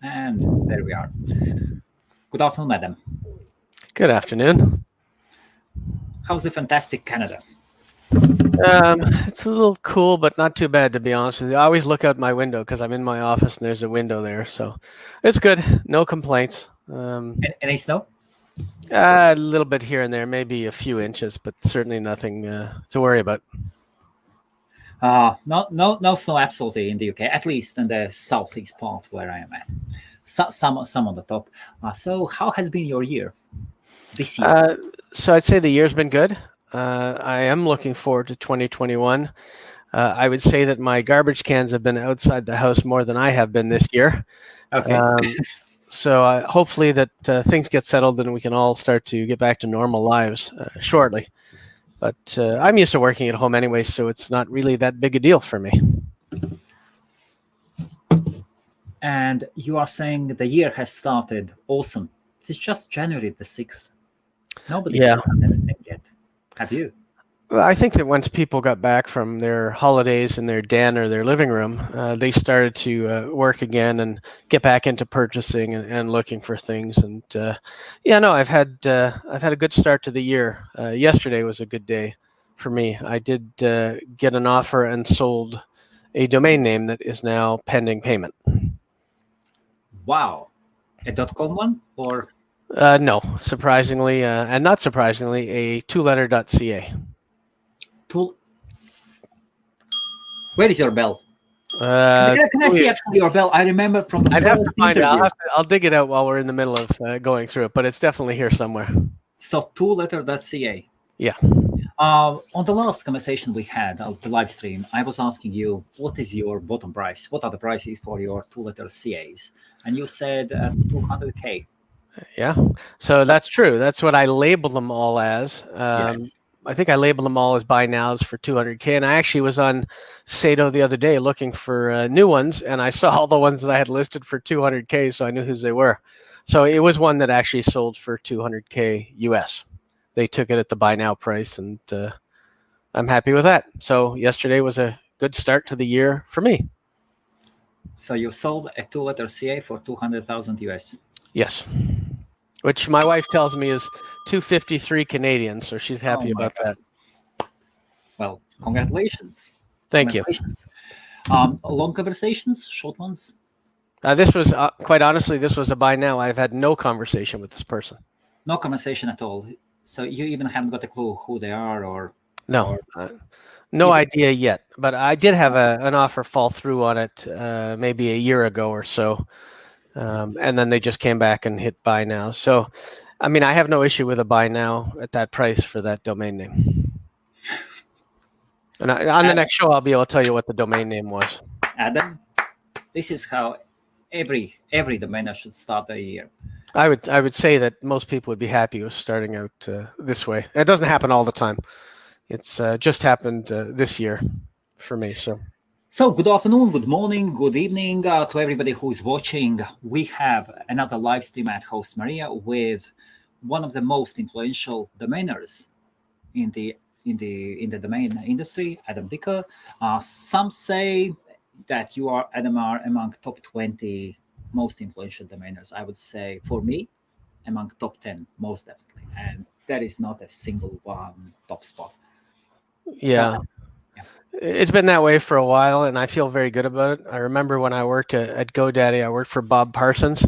And there we are. Good afternoon, madam. Good afternoon. How's the fantastic Canada? It's a little cool, but not too bad, to be honest with you. I always look out my window because I'm in my office and there's a window there, so it's good. No complaints. Any snow? A little bit here and there, maybe a few inches, but certainly nothing to worry about. No snow absolutely in the UK, at least in the southeast part where I am at. Some on the top. So how has been your year this year? So I'd say the year's been good. I am looking forward to 2021. I would say that my garbage cans have been outside the house more than I have been this year. Okay. So hopefully that things get settled and we can all start to get back to normal lives shortly. But I'm used to working at home anyway, so it's not really that big a deal for me. And you are saying the year has started awesome. It's just January the 6th. Nobody has done anything yet. Have you? Well, I think that once people got back from their holidays in their den or their living room, they started to work again and get back into purchasing and looking for things. And I've had a good start to the year. Yesterday was a good day for me. I did get an offer and sold a domain name that is now pending payment. Wow, a .com one or? No, surprisingly, and not surprisingly, a two-letter.ca. Where is your bell? Can I see actually your bell? I remember from the I'd have to first find interview. it. I'll dig it out while we're in the middle of going through it, but it's definitely here somewhere. So two-letter.ca. Yeah. On the last conversation we had of the live stream, I was asking you, what is your bottom price? What are the prices for your two-letter CAs? And you said 200K. Yeah. So that's true. That's what I label them all as. Yes. I think I labeled them all as buy nows for 200K. And I actually was on Sato the other day looking for new ones, and I saw all the ones that I had listed for 200K, so I knew whose they were. So it was one that actually sold for 200K US. They took it at the buy now price, and I'm happy with that. So yesterday was a good start to the year for me. So you sold a two-letter CA for 200,000 US. Yes. Which my wife tells me is 253 Canadian, so she's happy about that. Well, congratulations. Thank you. Long conversations, short ones? This was, quite honestly, this was a buy now. I've had no conversation with this person. No conversation at all. So you even haven't got a clue who they are or? No, no idea yet. But I did have an offer fall through on it maybe a year ago or so. And then they just came back and hit buy now. So, I mean, I have no issue with a buy now at that price for that domain name. And on the next show, I'll be able to tell you what the domain name was. Adam, this is how every domainer should start the year. I would say that most people would be happy with starting out this way. It doesn't happen all the time. It's just happened this year for me. So good afternoon, good morning, good evening to everybody who's watching. We have another live stream at HostMaria with one of the most influential domainers in the domain industry, Adam Dicker. Some say that you are, Adam, are among top 20 most influential domainers. I would say, for me, among top 10, most definitely. And there is not a single one top spot. Yeah. So, it's been that way for a while, and I feel very good about it. I remember when I worked at GoDaddy, I worked for Bob Parsons,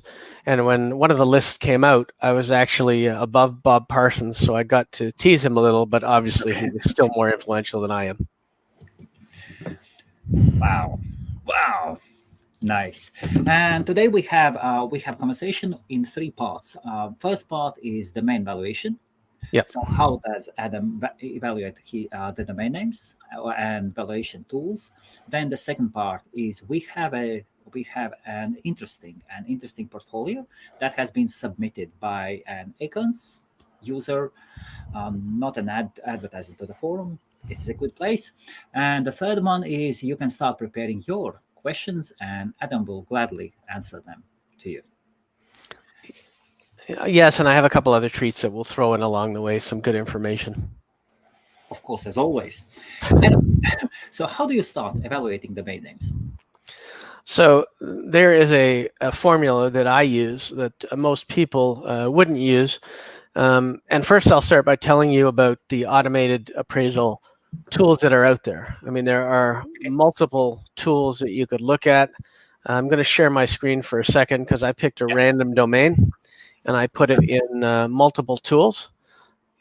and when one of the lists came out, I was actually above Bob Parsons, so I got to tease him a little, but obviously he was still more influential than I am. Wow. Nice. And today we have conversation in three parts. First part is domain valuation. Yeah. So how does Adam evaluate the domain names and valuation tools? Then the second part is we have an interesting portfolio that has been submitted by an Acorns user, not an advertising to the forum. It's a good place. And the third one is you can start preparing your questions, and Adam will gladly answer them to you. Yes, and I have a couple other treats that we'll throw in along the way, some good information. Of course, as always. Adam, so how do you start evaluating domain names? So there is a formula that I use that most people wouldn't use. And first, I'll start by telling you about the automated appraisal tools that are out there. I mean, there are multiple tools that you could look at. I'm going to share my screen for a second because I picked a random domain and I put it in multiple tools,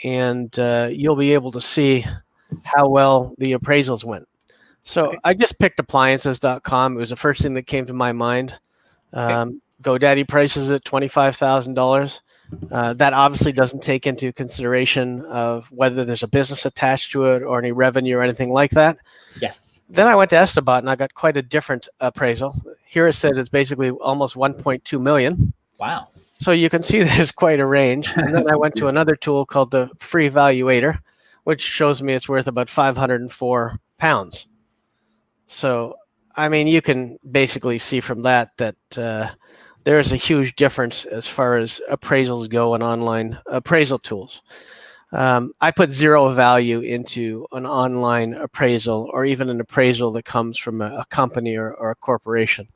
and you'll be able to see how well the appraisals went. So I just picked appliances.com. It was the first thing that came to my mind. GoDaddy prices at $25,000. That obviously doesn't take into consideration of whether there's a business attached to it or any revenue or anything like that. Yes. Then I went to Estabot and I got quite a different appraisal. Here it said it's basically almost 1.2 million. Wow. So you can see there's quite a range. And then I went to another tool called the Free Valuator, which shows me it's worth about 504 pounds. So, I mean, you can basically see from that there is a huge difference as far as appraisals go in online appraisal tools. I put zero value into an online appraisal or even an appraisal that comes from a company or a corporation.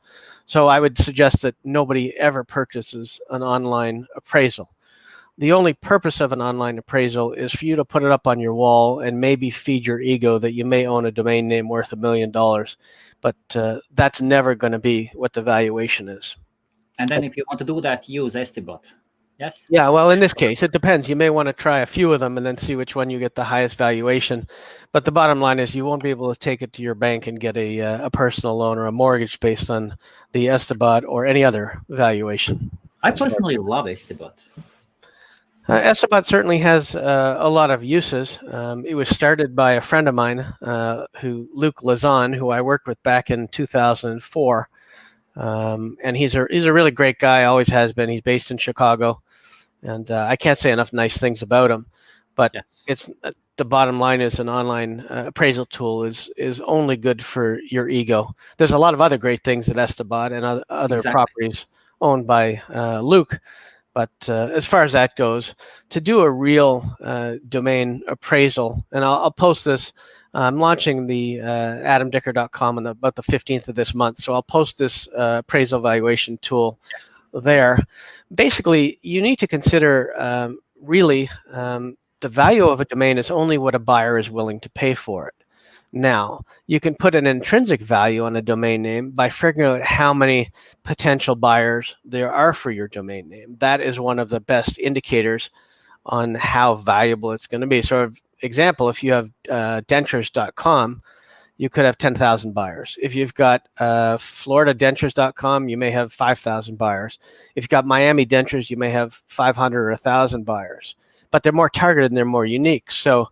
So I would suggest that nobody ever purchases an online appraisal. The only purpose of an online appraisal is for you to put it up on your wall and maybe feed your ego that you may own a domain name worth $1 million. But that's never going to be what the valuation is. And then if you want to do that, use Estibot. Yes? Yeah, well, in this case, it depends. You may want to try a few of them and then see which one you get the highest valuation. But the bottom line is you won't be able to take it to your bank and get a personal loan or a mortgage based on the Estibot or any other valuation. I personally love Estibot. Estibot certainly has a lot of uses. It was started by a friend of mine, Luke Lazan, who I worked with back in 2004. And he's a really great guy, always has been. He's based in Chicago, and I can't say enough nice things about him. But it's the bottom line is an online appraisal tool is only good for your ego. There's a lot of other great things at Estibot and other properties owned by Luke. But as far as that goes, to do a real domain appraisal, and I'll post this. I'm launching the adamdicker.com on about the 15th of this month. So I'll post this appraisal valuation tool there. Basically, you need to consider really the value of a domain is only what a buyer is willing to pay for it. Now, you can put an intrinsic value on a domain name by figuring out how many potential buyers there are for your domain name. That is one of the best indicators on how valuable it's going to be. So, example, if you have dentures.com, you could have 10,000 buyers. If you've got floridadentures.com, you may have 5,000 buyers. If you've got Miami Dentures, you may have 500 or 1,000 buyers. But they're more targeted and they're more unique. So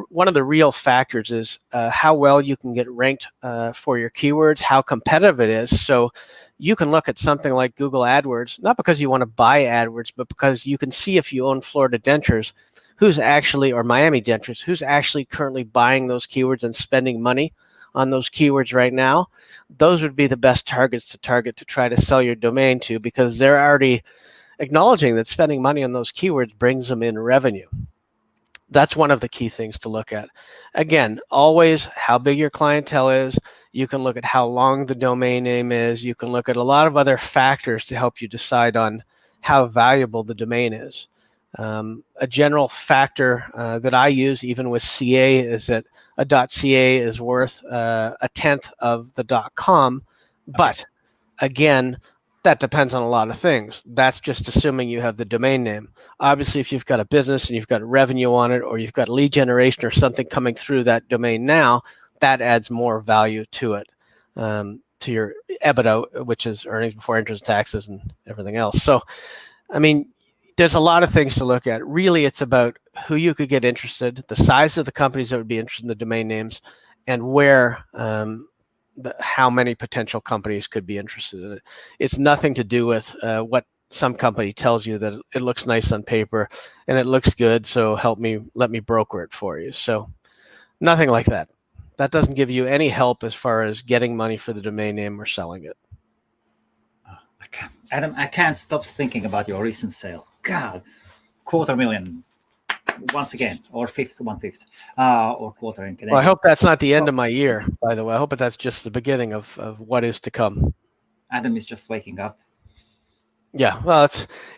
one of the real factors is how well you can get ranked for your keywords, how competitive it is. So you can look at something like Google AdWords, not because you want to buy AdWords, but because you can see if you own Florida Dentures, who's actually, or Miami Dentures, who's actually currently buying those keywords and spending money on those keywords right now. Those would be the best targets to target to try to sell your domain to, because they're already acknowledging that spending money on those keywords brings them in revenue. That's one of the key things to look at. Again, always how big your clientele is. You can look at how long the domain name is. You can look at a lot of other factors to help you decide on how valuable the domain is. A general factor that I use, even with CA, is that a .ca is worth a tenth of the .com. But again, that depends on a lot of things. That's just assuming you have the domain name. Obviously, if you've got a business and you've got revenue on it, or you've got lead generation or something coming through that domain now, that adds more value to it, to your EBITDA, which is earnings before interest, taxes, and everything else. So, I mean, there's a lot of things to look at. Really, it's about who you could get interested, the size of the companies that would be interested in the domain names, and where how many potential companies could be interested in it. It's nothing to do with what some company tells you that it looks nice on paper and it looks good, so let me broker it for you. So nothing like that. That doesn't give you any help as far as getting money for the domain name or selling it. Adam, I can't stop thinking about your recent sale. God, $250,000. once again, or fifth, 1/5, or quarter in Canadian. Well, I hope that's not the end of my year, by the way. I hope that's just the beginning of what is to come. Adam is just waking up. Yeah, well,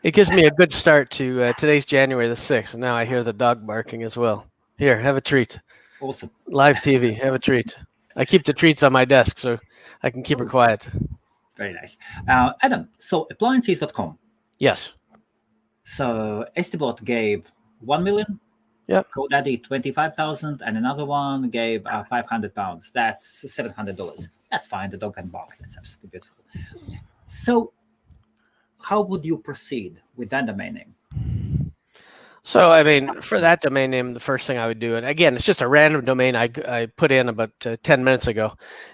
it gives me a good start to today's January the 6th, and now I hear the dog barking as well. Here, have a treat. Awesome. Live TV, have a treat. I keep the treats on my desk so I can keep her quiet. Very nice. Adam, so appliances.com. Yes. So Estibot gave 1 million. Yep. GoDaddy 25,000, and another one gave £500. That's $700. That's fine. The dog can bark. That's absolutely beautiful. So, how would you proceed with that domain name? So, I mean, for that domain name, the first thing I would do, and again, it's just a random domain I put in about 10 minutes ago.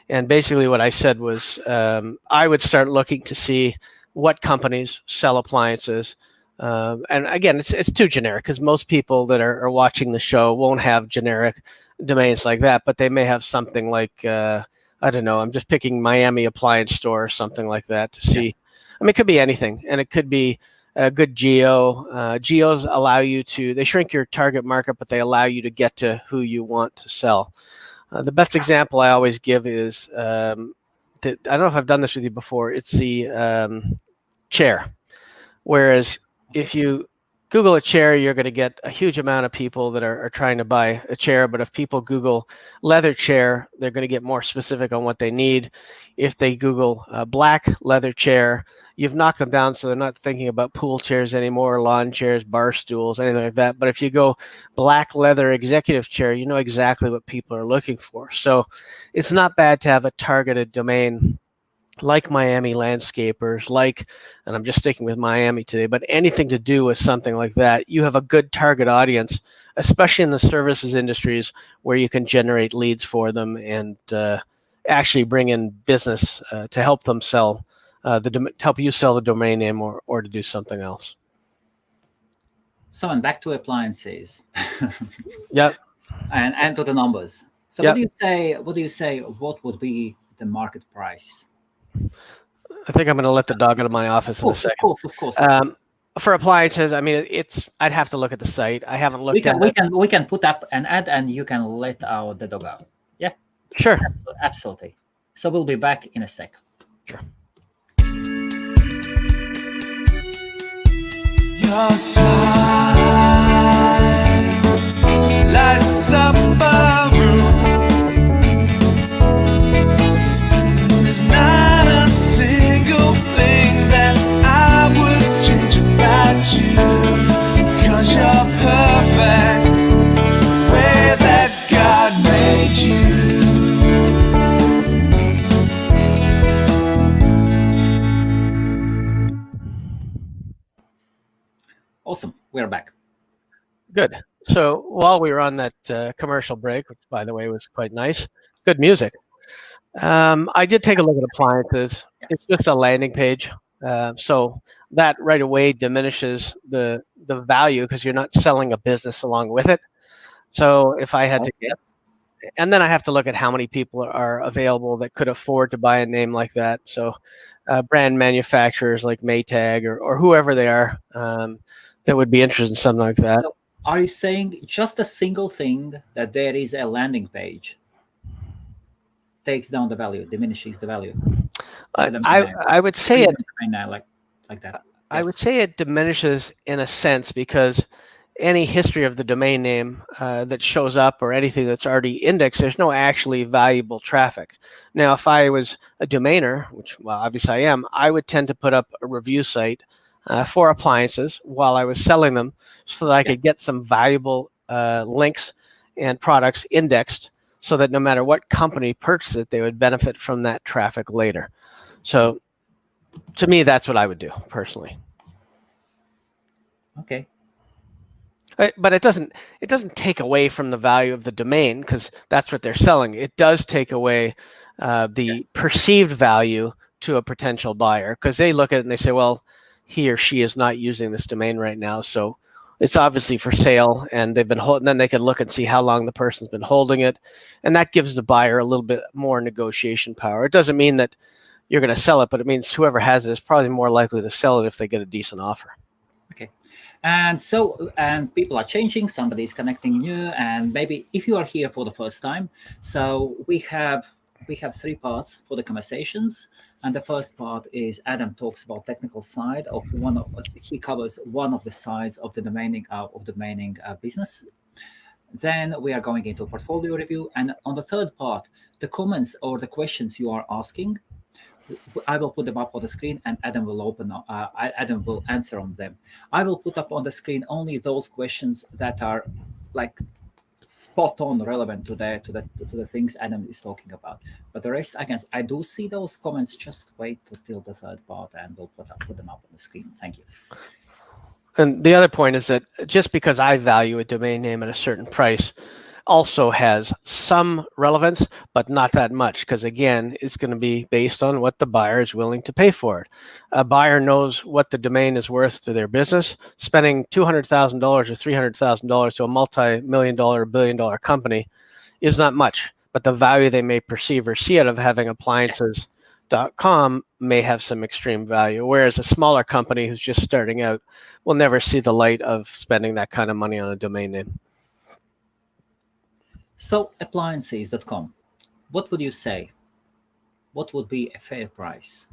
And basically what I said was I would start looking to see what companies sell appliances. And again, it's too generic because most people that are watching the show won't have generic domains like that, but they may have something like, I don't know, I'm just picking Miami Appliance Store or something like that to see. Yes. I mean, it could be anything, and it could be a good geo. Geos allow you to, they shrink your target market, but they allow you to get to who you want to sell. The best example I always give is, I don't know if I've done this with you before, it's the chair. Whereas if you Google a chair, you're going to get a huge amount of people that are trying to buy a chair. But if people Google leather chair, they're going to get more specific on what they need. If they Google black leather chair, you've knocked them down, so they're not thinking about pool chairs anymore, lawn chairs, bar stools, anything like that. But if you go black leather executive chair, you know exactly what people are looking for. So it's not bad to have a targeted domain like Miami Landscapers, and I'm just sticking with Miami today, but anything to do with something like that, you have a good target audience, especially in the services industries where you can generate leads for them and actually bring in business to help them sell, help you sell the domain name or to do something else. So, and back to appliances. Yep. And to the numbers. So yep. What do you say, what would be the market price? I think I'm going to let the dog out of my office in a second. Of course. For appliances, I mean, I'd have to look at the site. I haven't looked at it. We can put up an ad and you can let the dog out. Yeah? Sure. Absolutely. So we'll be back in a sec. Sure. Your smile lights up a room. There's not a single thing that I would change about you, 'cause you're perfect the way that God made you. Awesome. We're back. Good. So while we were on that commercial break, which by the way was quite nice, good music. I did take a look at appliances. Yes. It's just a landing page. So that right away diminishes the value because you're not selling a business along with it. So if I had to get, and then I have to look at how many people are available that could afford to buy a name like that. So brand manufacturers like Maytag or whoever they are that would be interested in something like that. So are you saying just a single thing that there is a landing page takes down the value, diminishes the value? I would say it like that. Yes. I would say it diminishes in a sense because any history of the domain name that shows up or anything that's already indexed, there's no actually valuable traffic. Now, if I was a domainer, which, well, obviously I am, I would tend to put up a review site for appliances while I was selling them so that I could get some valuable links and products indexed so that no matter what company purchased it, they would benefit from that traffic later. So to me, that's what I would do personally. Okay. But it doesn't take away from the value of the domain because that's what they're selling. It does take away the perceived value to a potential buyer because they look at it and they say, well, he or she is not using this domain right now, so it's obviously for sale, and they've been holding. Then they can look and see how long the person's been holding it, and that gives the buyer a little bit more negotiation power. It doesn't mean that you're going to sell it, but it means whoever has it is probably more likely to sell it if they get a decent offer. Okay. And people are changing, somebody is connecting new, and maybe if you are here for the first time, so we have 3 parts for the conversations. And the first part is Adam talks about technical side of he covers one of the sides of the domaining business. Then we are going into portfolio review, and on the third part, the comments or the questions you are asking, I will put them up on the screen, and Adam will Adam will answer on them. I will put up on the screen only those questions that are like spot on relevant to the things Adam is talking about. But the rest, I do see those comments. Just wait till the third part, and we'll put them up on the screen. Thank you. And the other point is that just because I value a domain name at a certain price also has some relevance, but not that much, because again, it's going to be based on what the buyer is willing to pay for it. A buyer knows what the domain is worth to their business. Spending $200,000 or $300,000 to a multi-million-dollar, billion-dollar company is not much, but the value they may perceive or see out of having appliances.com may have some extreme value, whereas a smaller company who's just starting out will never see the light of spending that kind of money on a domain name. So appliances.com, what would you say? What would be a fair price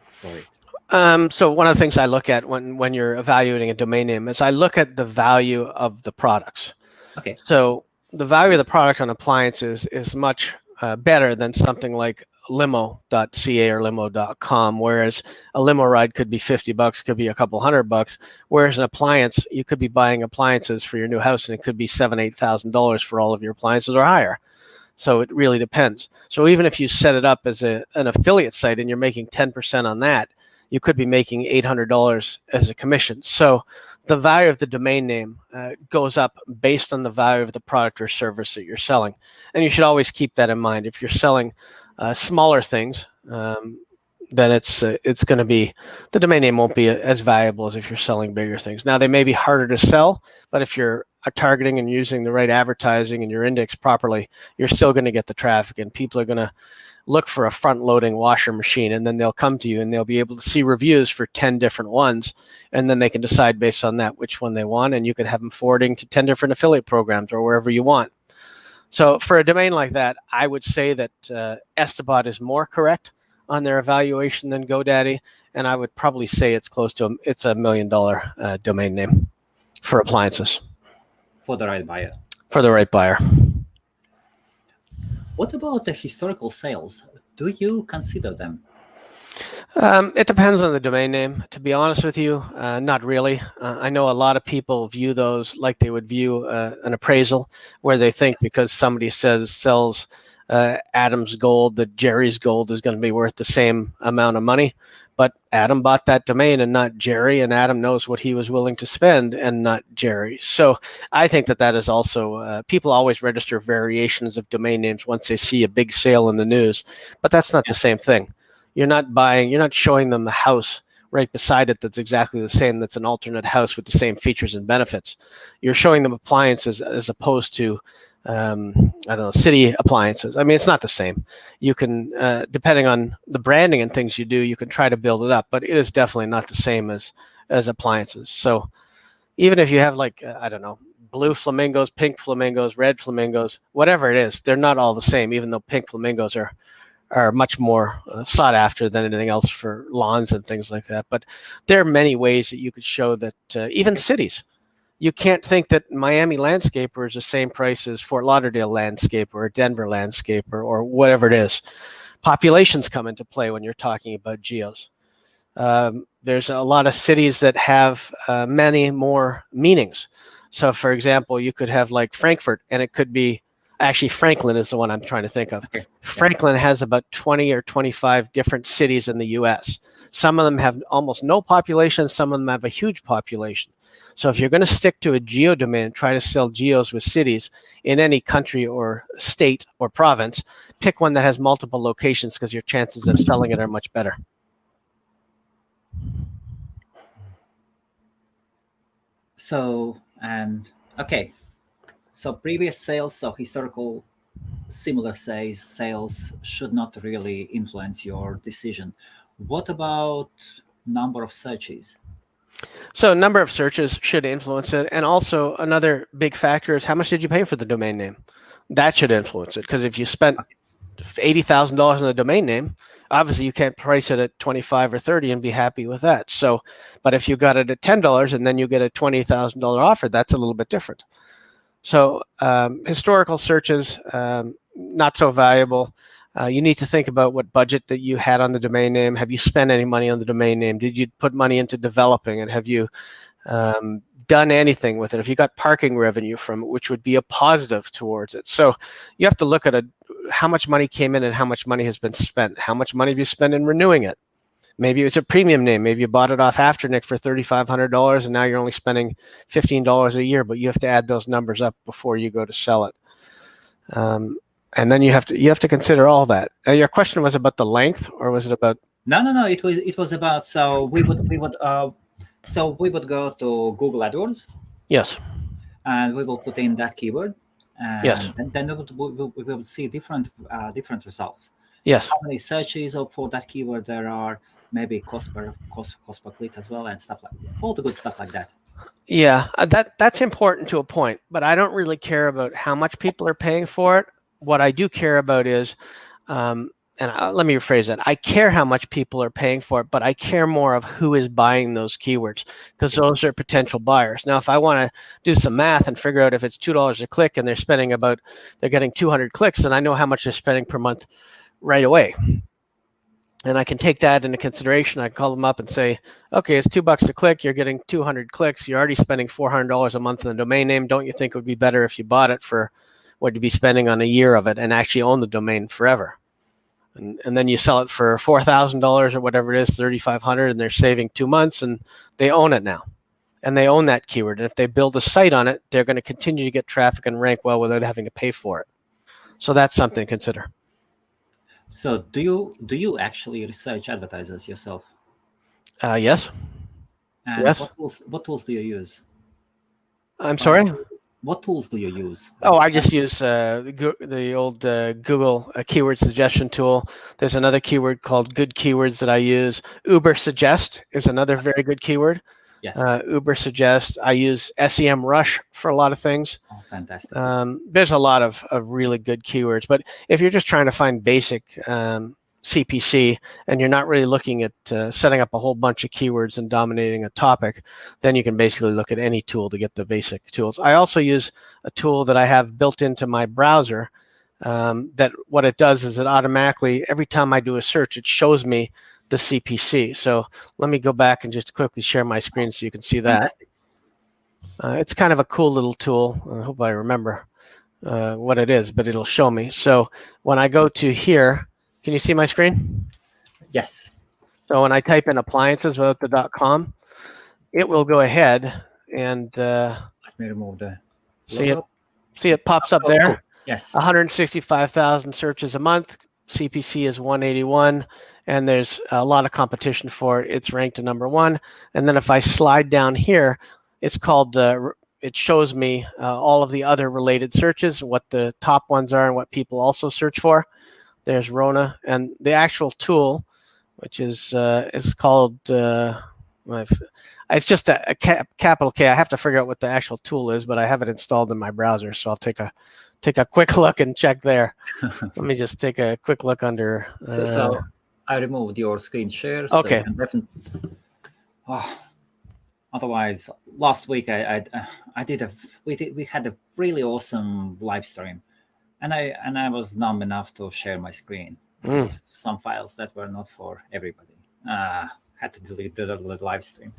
for it? So one of the things I look at when you're evaluating a domain name is I look at the value of the products. Okay. So the value of the product on appliances is much better than something like limo.ca or limo.com, whereas a limo ride could be $50, could be a couple $100, whereas an appliance, you could be buying appliances for your new house and it could be $7,000-8,000 for all of your appliances or higher. So it really depends. So even if you set it up as an affiliate site and you're making 10% on that, you could be making $800 as a commission. So the value of the domain name goes up based on the value of the product or service that you're selling. And you should always keep that in mind. If you're selling smaller things, then it's going to be, the domain name won't be as valuable as if you're selling bigger things. Now, they may be harder to sell, but if you're targeting and using the right advertising and you're indexed properly, you're still going to get the traffic, and people are going to look for a front-loading washer machine, and then they'll come to you and they'll be able to see reviews for 10 different ones, and then they can decide based on that which one they want, and you can have them forwarding to 10 different affiliate programs or wherever you want. So for a domain like that, I would say that Estabot is more correct on their evaluation than GoDaddy, and I would probably say it's close to it's $1 million domain name for appliances. For the right buyer. For the right buyer. What about the historical sales? Do you consider them? It depends on the domain name. To be honest with you, not really. I know a lot of people view those like they would view an appraisal, where they think because somebody sells Adam's gold, that Jerry's gold is going to be worth the same amount of money. But Adam bought that domain and not Jerry, and Adam knows what he was willing to spend and not Jerry. So I think that is also, people always register variations of domain names once they see a big sale in the news, but that's not the same thing. You're not showing them a house right beside it that's exactly the same, that's an alternate house with the same features and benefits. You're showing them appliances as opposed to city appliances. I mean, it's not the same. You can, depending on the branding and things you do, you can try to build it up, but it is definitely not the same as appliances. So even if you have blue flamingos, pink flamingos, red flamingos, whatever it is, they're not all the same, even though pink flamingos are much more sought after than anything else for lawns and things like that. But there are many ways that you could show that even cities, you can't think that Miami Landscaper is the same price as Fort Lauderdale Landscaper or Denver Landscaper or whatever it is. Populations come into play when you're talking about geos. There's a lot of cities that have many more meanings. So, for example, you could have like Frankfurt, and it could be, actually Franklin is the one I'm trying to think of. Okay. Franklin has about 20 or 25 different cities in the U.S. Some of them have almost no population. Some of them have a huge population. So if you're going to stick to a geo domain and try to sell geos with cities in any country or state or province, pick one that has multiple locations because your chances of selling it are much better. So previous sales, so historical similar sales should not really influence your decision. What about number of searches? So number of searches should influence it. And also another big factor is how much did you pay for the domain name? That should influence it. Because if you spent $80,000 on the domain name, obviously you can't price it at 25 or 30 and be happy with that. So, but if you got it at $10 and then you get a $20,000 offer, that's a little bit different. So historical searches, not so valuable. You need to think about what budget that you had on the domain name. Have you spent any money on the domain name? Did you put money into developing it? Have you done anything with it? If you got parking revenue from it, which would be a positive towards it. So you have to look at how much money came in and how much money has been spent. How much money have you spent in renewing it? Maybe it was a premium name. Maybe you bought it off Afternic for $3,500 and now you're only spending $15 a year, but you have to add those numbers up before you go to sell it. And then you have to consider all that. Your question was about the length, or was it about? No. It was about, so we would go to Google AdWords. Yes. And we will put in that keyword. Yes. And then we will see different results. Yes. How many searches for that keyword there are, maybe cost per click as well, and stuff like all the good stuff like that. Yeah, that's important to a point, but I don't really care about how much people are paying for it. What I do care about is, let me rephrase that. I care how much people are paying for it, but I care more of who is buying those keywords, because those are potential buyers. Now, if I want to do some math and figure out if it's $2 a click and they're getting 200 clicks, then I know how much they're spending per month right away. And I can take that into consideration. I can call them up and say, okay, it's $2 a click. You're getting 200 clicks. You're already spending $400 a month on the domain name. Don't you think it would be better if you bought it for what you'd be spending on a year of it and actually own the domain forever? And then you sell it for $4,000 or whatever it is, $3,500, and they're saving 2 months, and they own it now. And they own that keyword. And if they build a site on it, they're going to continue to get traffic and rank well without having to pay for it. So that's something to consider. So do you actually research advertisers yourself? Yes. And yes. What tools do you use? I'm sorry? What tools do you use? Oh, I just use the old Google keyword suggestion tool. There's another keyword called Good Keywords that I use. Uber Suggest is another very good keyword. Yes. Uber Suggest. I use SEM Rush for a lot of things. Oh, fantastic. There's a lot of really good keywords. But if you're just trying to find basic CPC and you're not really looking at setting up a whole bunch of keywords and dominating a topic, then you can basically look at any tool to get the basic tools. I also use a tool that I have built into my browser that what it does is it automatically, every time I do a search, it shows me the CPC. So let me go back and just quickly share my screen so you can see that. It's kind of a cool little tool. I hope I remember what it is, but it'll show me. So when I go to here, can you see my screen? Yes. So when I type in appliances without the .com, it will go ahead and let me remove the see it pops up there. Cool. Yes. 165,000 searches a month. CPC is 181, and there's a lot of competition for it. It's ranked to number 1. And then if I slide down here, it's called, it shows me all of the other related searches, what the top ones are and what people also search for. There's Rona, and the actual tool, which is called, it's just a capital K. I have to figure out what the actual tool is, but I have it installed in my browser, so I'll take a quick look and check there. Let me just take a quick look under. So I removed your screen share. Okay. So otherwise, last week we had a really awesome live stream, and I was numb enough to share my screen. Some files that were not for everybody. Had to delete the live stream.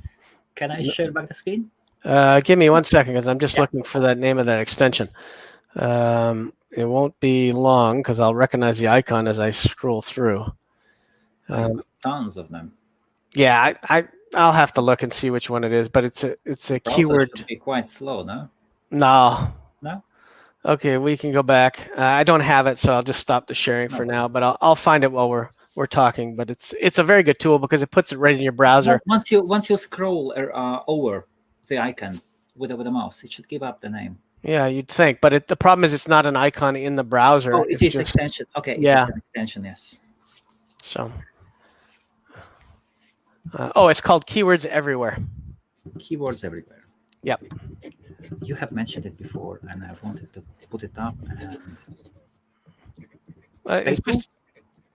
Can I share back the screen? Give me 1 second, because I'm just looking for that name of that extension. It won't be long because I'll recognize the icon as I scroll through. Tons of them. Yeah, I'll have to look and see which one it is, but it's a keyword. Should be quite slow, no? No. Okay, we can go back. I don't have it, so I'll just stop the sharing for now. But I'll find it while we're talking. But it's a very good tool because it puts it right in your browser. Once you scroll over the icon with the mouse, it should give up the name. Yeah, you'd think, but the problem is it's not an icon in the browser. Oh, it is extension. Okay, yeah, it's an extension. Yes. So, it's called Keywords Everywhere. keywords everywhere. Yep. You have mentioned it before, and I wanted to put it up. And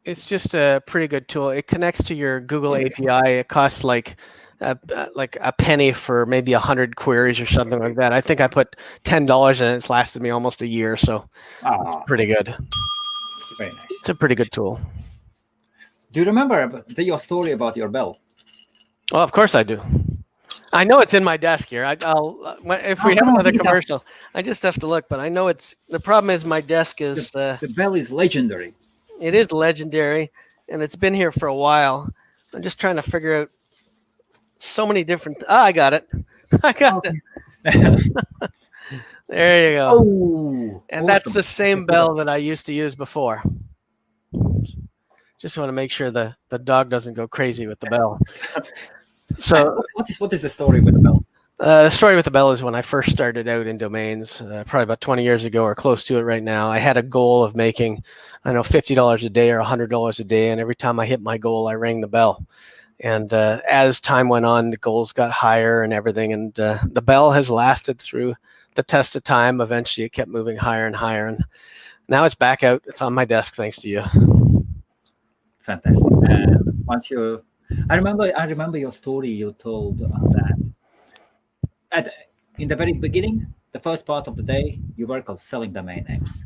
It's just a pretty good tool. It connects to your Google API. It costs like a penny for maybe 100 queries or something like that. I think I put $10 in it. It's lasted me almost a year, so it's pretty good. Very nice. It's a pretty good tool. Do you remember your story about your bell? Well, of course I do. I know it's in my desk here. If we have another commercial, I just have to look. But I know the problem is my desk is the bell is legendary. It is legendary, and it's been here for a while. I'm just trying to figure out so many different. I got it. I got it. There you go. Oh, and awesome. That's the same bell that I used to use before. Just want to make sure the dog doesn't go crazy with the bell. So, what is the story with the bell? The story with the bell is when I first started out in domains, probably about 20 years ago or close to it right now. I had a goal of making, $50 a day or $100 a day, and every time I hit my goal, I rang the bell. And as time went on, the goals got higher and everything, and the bell has lasted through the test of time. Eventually, it kept moving higher and higher, and now it's back out. It's on my desk thanks to you. Fantastic. And I remember your story. You told that in the very beginning, the first part of the day, you work on selling domain names.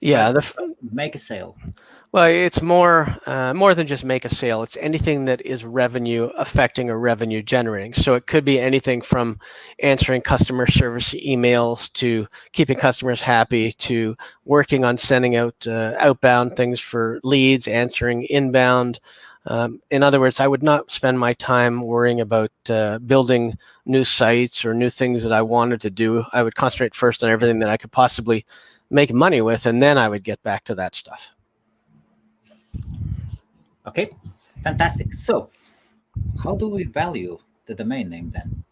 Yeah, make a sale. Well, it's more than just make a sale. It's anything that is revenue affecting or revenue generating. So it could be anything from answering customer service emails to keeping customers happy to working on sending out outbound things for leads, answering inbound. In other words, I would not spend my time worrying about building new sites or new things that I wanted to do. I would concentrate first on everything that I could possibly make money with, and then I would get back to that stuff. Okay, fantastic. So how do we value the domain name then?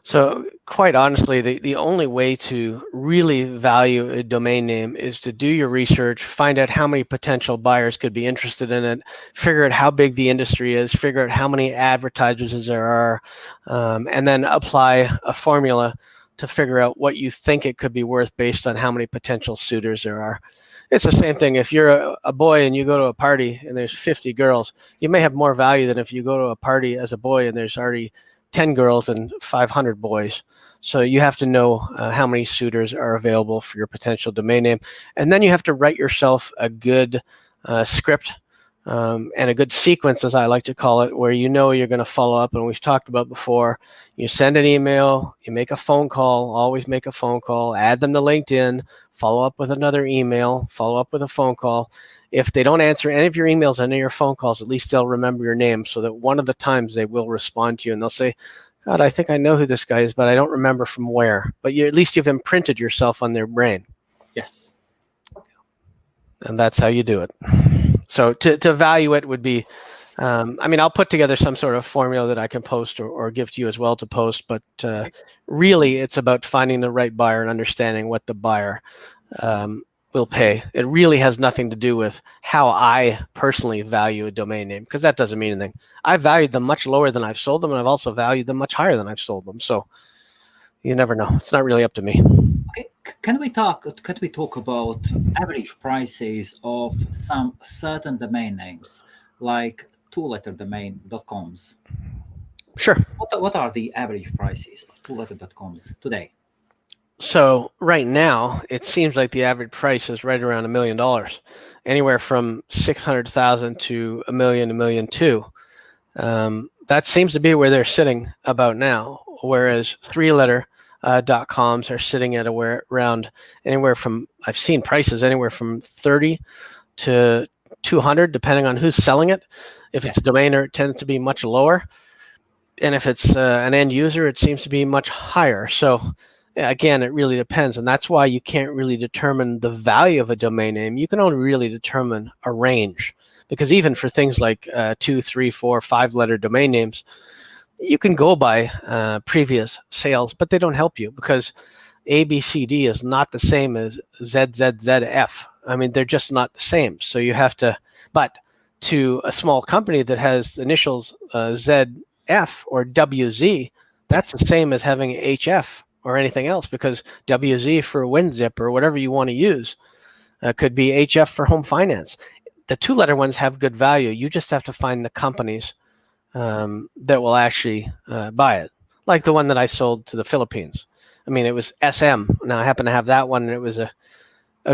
So quite honestly, the only way to really value a domain name is to do your research, find out how many potential buyers could be interested in it, figure out how big the industry is, figure out how many advertisers there are, and then apply a formula to figure out what you think it could be worth based on how many potential suitors there are. It's the same thing. If you're a boy and you go to a party and there's 50 girls, you may have more value than if you go to a party as a boy and there's already 10 girls and 500 boys. So you have to know how many suitors are available for your potential domain name. And then you have to write yourself a good script and a good sequence, as I like to call it, where you know you're going to follow up. And we've talked about before, you send an email, you make a phone call, always make a phone call, add them to LinkedIn, follow up with another email, follow up with a phone call. If they don't answer any of your emails, any of your phone calls, at least they'll remember your name so that one of the times they will respond to you and they'll say, God, I think I know who this guy is, but I don't remember from where. But at least you've imprinted yourself on their brain. Yes. And that's how you do it. So to value it would be, I'll put together some sort of formula that I can post or give to you as well to post, but really it's about finding the right buyer and understanding what the buyer will pay. It really has nothing to do with how I personally value a domain name, because that doesn't mean anything. I've valued them much lower than I've sold them, and I've also valued them much higher than I've sold them. So you never know. It's not really up to me. Okay. Can we talk about average prices of some certain domain names, like two-letter-domain.coms? Sure. What are the average prices of two-letter.coms today? So right now, it seems like the average price is right around $1 million, anywhere from 600,000 to $1 million, $1.2 million. That seems to be where they're sitting about now, whereas three-letter .coms are sitting at around anywhere from, I've seen prices anywhere from 30 to 200, depending on who's selling it. If it's a domainer, it tends to be much lower. And if it's an end user, it seems to be much higher. So again, it really depends. And that's why you can't really determine the value of a domain name. You can only really determine a range, because even for things like 2, 3, 4, 5-letter domain names, you can go by previous sales, but they don't help you, because ABCD is not the same as ZZZF. They're just not the same. So you have to, but to a small company that has initials ZF or WZ, that's the same as having HF or anything else, because WZ for WinZip or whatever you want to use could be HF for home finance. The 2-letter ones have good value. You just have to find the companies that will actually buy it. Like the one that I sold to the Philippines. I mean, it was SM. Now I happen to have that one, and it was a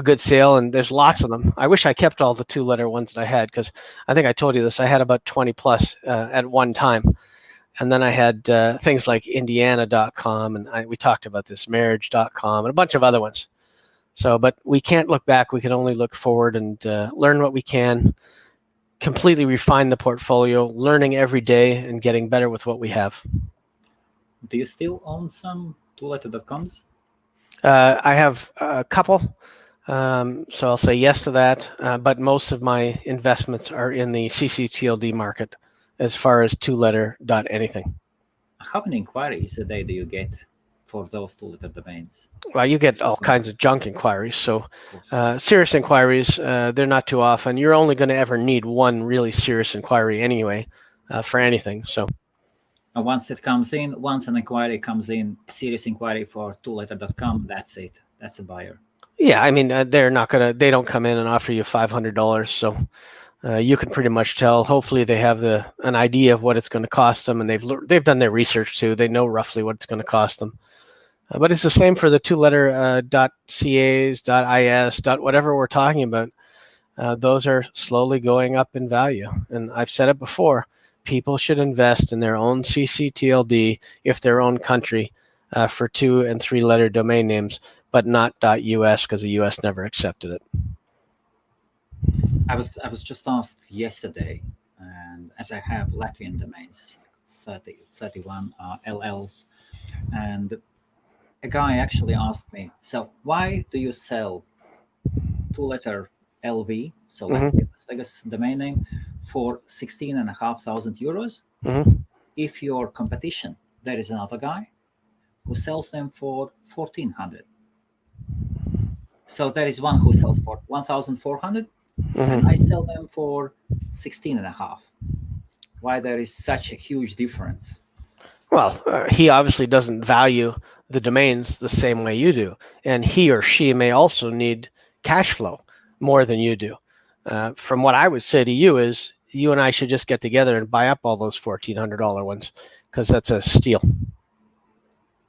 good sale, and there's lots of them. I wish I kept all the 2-letter ones that I had, because I think I told you this. I had about 20 plus at one time. And then I had things like Indiana.com, and we talked about this, marriage.com, and a bunch of other ones. So, but we can't look back. We can only look forward and learn what we can, completely refine the portfolio, learning every day and getting better with what we have. Do you still own some 2letter.coms? I have a couple. So I'll say yes to that. But most of my investments are in the CCTLD market as far as 2-letter anything. How many inquiries a day do you get for those 2-letter domains? Well, you get all kinds of junk inquiries. So serious inquiries, they're not too often. You're only going to ever need one really serious inquiry anyway for anything. So once an inquiry comes in, serious inquiry for 2letter.com, that's it. That's a buyer. Yeah, I mean, they don't come in and offer you $500. So you can pretty much tell. Hopefully they have an idea of what it's going to cost them, and they've done their research too. They know roughly what it's going to cost them. But it's the same for the 2-letter .cas, .is, whatever we're talking about. Those are slowly going up in value. And I've said it before, people should invest in their own CCTLD if their own country for 2- and 3-letter domain names, but not .us, because the US never accepted it. I was just asked yesterday, and as I have Latvian domains, 31 LLs, and a guy actually asked me, so why do you sell 2-letter LV, so Latvian Las Vegas domain name, for 16,500 euros? If your competition, there is another guy who sells them for 1,400. So there is one who sells for 1,400, and I sell them for 16.5. Why there is such a huge difference? Well, he obviously doesn't value the domains the same way you do, and he or she may also need cash flow more than you do. From what I would say to you is, you and I should just get together and buy up all those $1,400 ones, because that's a steal.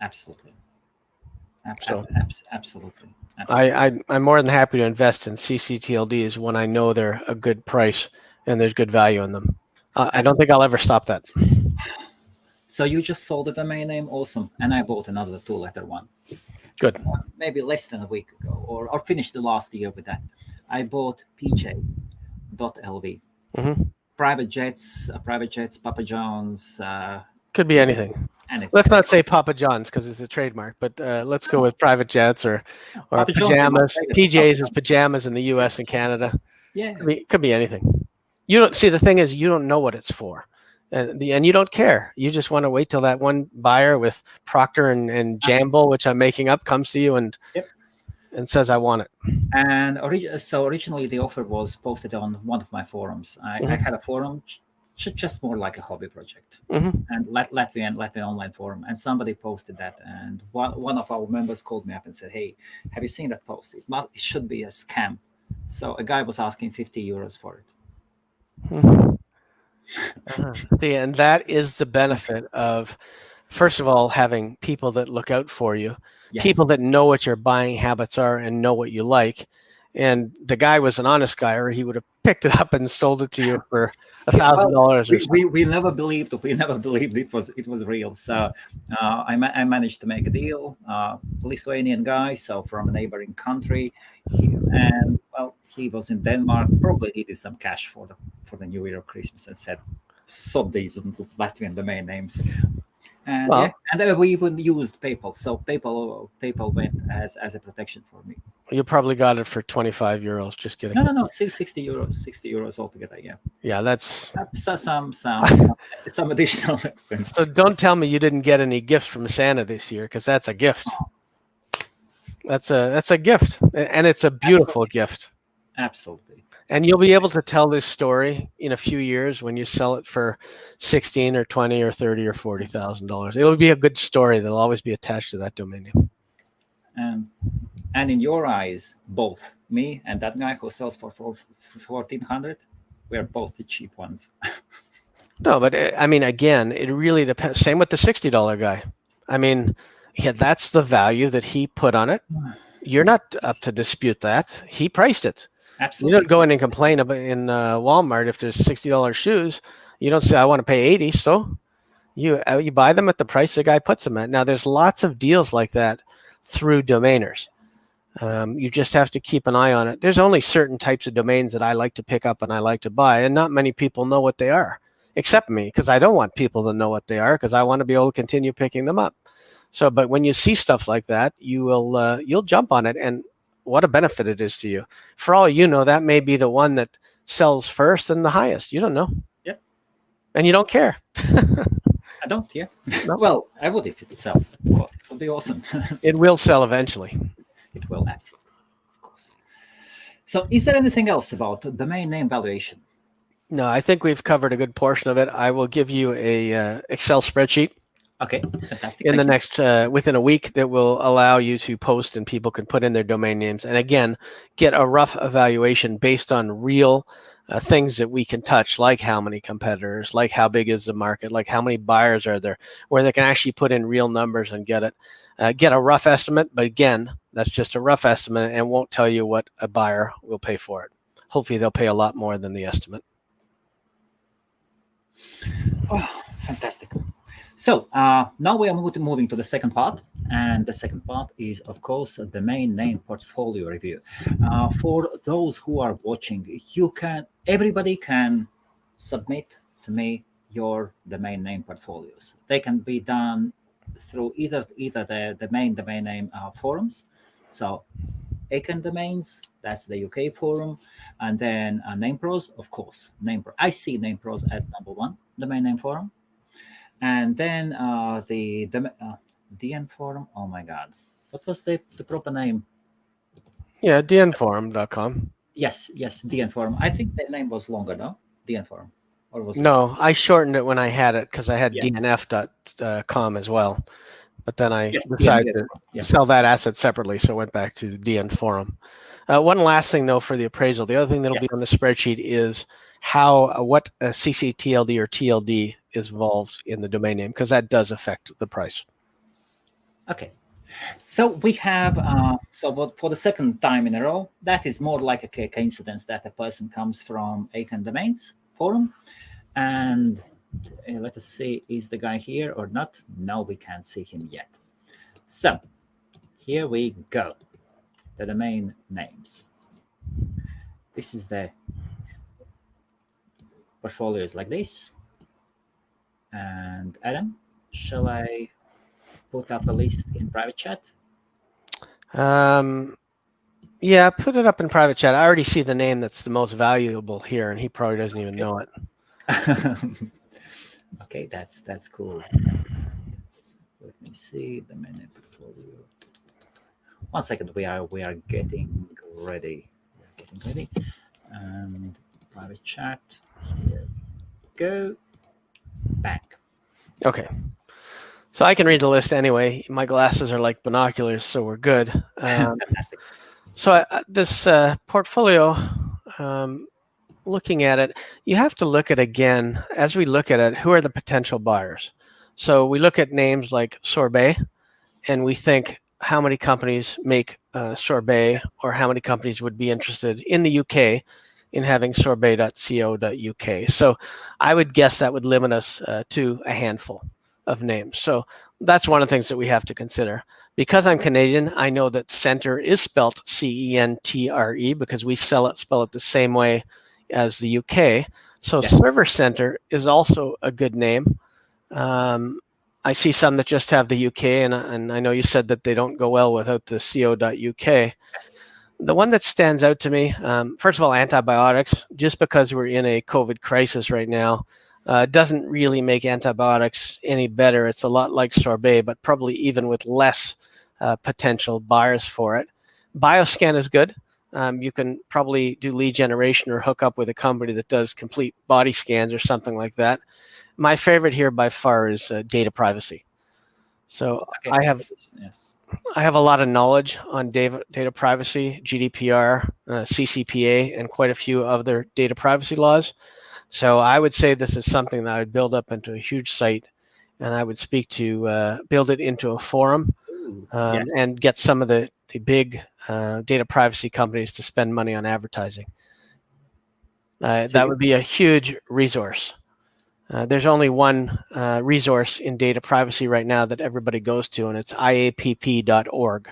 Absolutely. Absolutely. I'm more than happy to invest in CCTLDs when I know they're a good price and there's good value in them. I don't think I'll ever stop that. So you just sold the domain name, awesome, and I bought another 2-letter one. Good. Maybe less than a week ago, or finished the last year with that. I bought PJ.lv. Private jets, Papa John's. Could be anything. Let's not say Papa John's because it's a trademark, but let's go with private jets or pajamas. PJs is pajamas in the U.S. and Canada. Yeah, could be anything. You don't see, the thing is, you don't know what it's for, and you don't care. You just want to wait till that one buyer with Procter and Gamble, which I'm making up, comes to you and says, "I want it." And so originally the offer was posted on one of my forums. I had a forum. Just more like a hobby project, and Latvian online forum, and somebody posted that, and one of our members called me up and said, "Hey, have you seen that post? It should be a scam." So a guy was asking 50 euros for it. And that is the benefit of, first of all, having people that look out for you, people that know what your buying habits are and know what you like. And the guy was an honest guy, or he would have picked it up and sold it to you for $1,000. We never believed it was real. So I managed to make a deal. Lithuanian guy, so from a neighboring country, he was in Denmark. Probably needed some cash for the New Year or Christmas, and said, "Sod these Latvian domain names." And we even used PayPal. So PayPal went as a protection for me. You probably got it for 25 euros. Just kidding. No, 60 euros altogether. Yeah. Yeah, that's some additional expense. So don't tell me you didn't get any gifts from Santa this year, because that's a gift. That's a gift, and it's a beautiful gift. Absolutely. And you'll be able to tell this story in a few years when you sell it for 16 or 20 or 30 or $40,000. It'll be a good story that'll always be attached to that domain name. And in your eyes, both me and that guy who sells for 1,400, we're both the cheap ones. No, but I mean, again, it really depends. Same with the $60 guy. I mean, yeah, that's the value that he put on it. You're not up to dispute that. He priced it. Absolutely. You don't go in and complain about in Walmart if there's $60 shoes. You don't say I want to pay 80. So you buy them at the price the guy puts them at. Now there's lots of deals like that through domainers. You just have to keep an eye on it. There's only certain types of domains that I like to pick up and I like to buy, and not many people know what they are, except me, because I don't want people to know what they are, because I want to be able to continue picking them up. So, but when you see stuff like that, you'll jump on it, and what a benefit it is to you. For all you know, that may be the one that sells first and the highest. You don't know. Yep. And you don't care. I don't, yeah. No. Well, I would if it sell. Of course, it would be awesome. It will sell eventually. It will, absolutely, of course. So is there anything else about domain name valuation? No, I think we've covered a good portion of it. I will give you a Excel spreadsheet. Okay, fantastic. In the next, within a week, that will allow you to post and people can put in their domain names. And again, get a rough evaluation based on real things that we can touch, like how many competitors, like how big is the market, like how many buyers are there, where they can actually put in real numbers and get a rough estimate. But again, that's just a rough estimate and won't tell you what a buyer will pay for it. Hopefully they'll pay a lot more than the estimate. Oh, fantastic. So now we are moving to the second part, and the second part is, of course, a domain name portfolio review. For those who are watching, everybody can submit to me your domain name portfolios. They can be done through either the main domain name forums. So acorndomains, that's the UK forum, and then NamePros, of course. I see NamePros as number one domain name forum. And then the DN forum. Oh my God, what was the proper name? Yeah, dnforum.com. Yes, DN forum. I think the name was longer, no? DN forum, or was no? I shortened it when I had it because I had Yes. dnf.com as well, but then I decided to sell that asset separately, so I went back to DN forum. One last thing though for the appraisal, the other thing that'll be on the spreadsheet is what a CCTLD or TLD is involved in the domain name, because that does affect the price. Okay, so we have for the second time in a row, that is more like a coincidence that a person comes from Acorn Domains forum, and let us see, is the guy here or not? No, we can't see him yet. So here we go, the domain names. This is the portfolio is like this. And Adam, shall I put up a list in private chat? Yeah, put it up in private chat. I already see the name that's the most valuable here, and he probably doesn't even know it. Okay, that's cool. Let me see the main portfolio. 1 second, we are getting ready. And private chat. Here we go. Back. Okay. So I can read the list anyway. My glasses are like binoculars, so we're good. Fantastic. So this portfolio, looking at it, you have to look at, again, as we look at it, who are the potential buyers? So we look at names like Sorbet, and we think how many companies make Sorbet, or how many companies would be interested in the UK in having sorbet.co.uk. So I would guess that would limit us to a handful of names. So that's one of the things that we have to consider. Because I'm Canadian, I know that Centre is spelt CENTRE because we spell it the same way as the UK. So Server Center is also a good name. I see some that just have the UK, and I know you said that they don't go well without the co.uk. Yes. The one that stands out to me, first of all, antibiotics, just because we're in a COVID crisis right now, doesn't really make antibiotics any better. It's a lot like Sorbet, but probably even with less potential buyers for it. Bioscan is good. you can probably do lead generation or hook up with a company that does complete body scans or something like that. My favorite here by far is data privacy. So Okay. Yes. I have a lot of knowledge on data privacy, GDPR, CCPA, and quite a few other data privacy laws. So I would say this is something that I would build up into a huge site, and I would speak to build it into a forum Yes. and get some of the big data privacy companies to spend money on advertising. That would be a huge resource. There's only one resource in data privacy right now that everybody goes to, and it's iapp.org.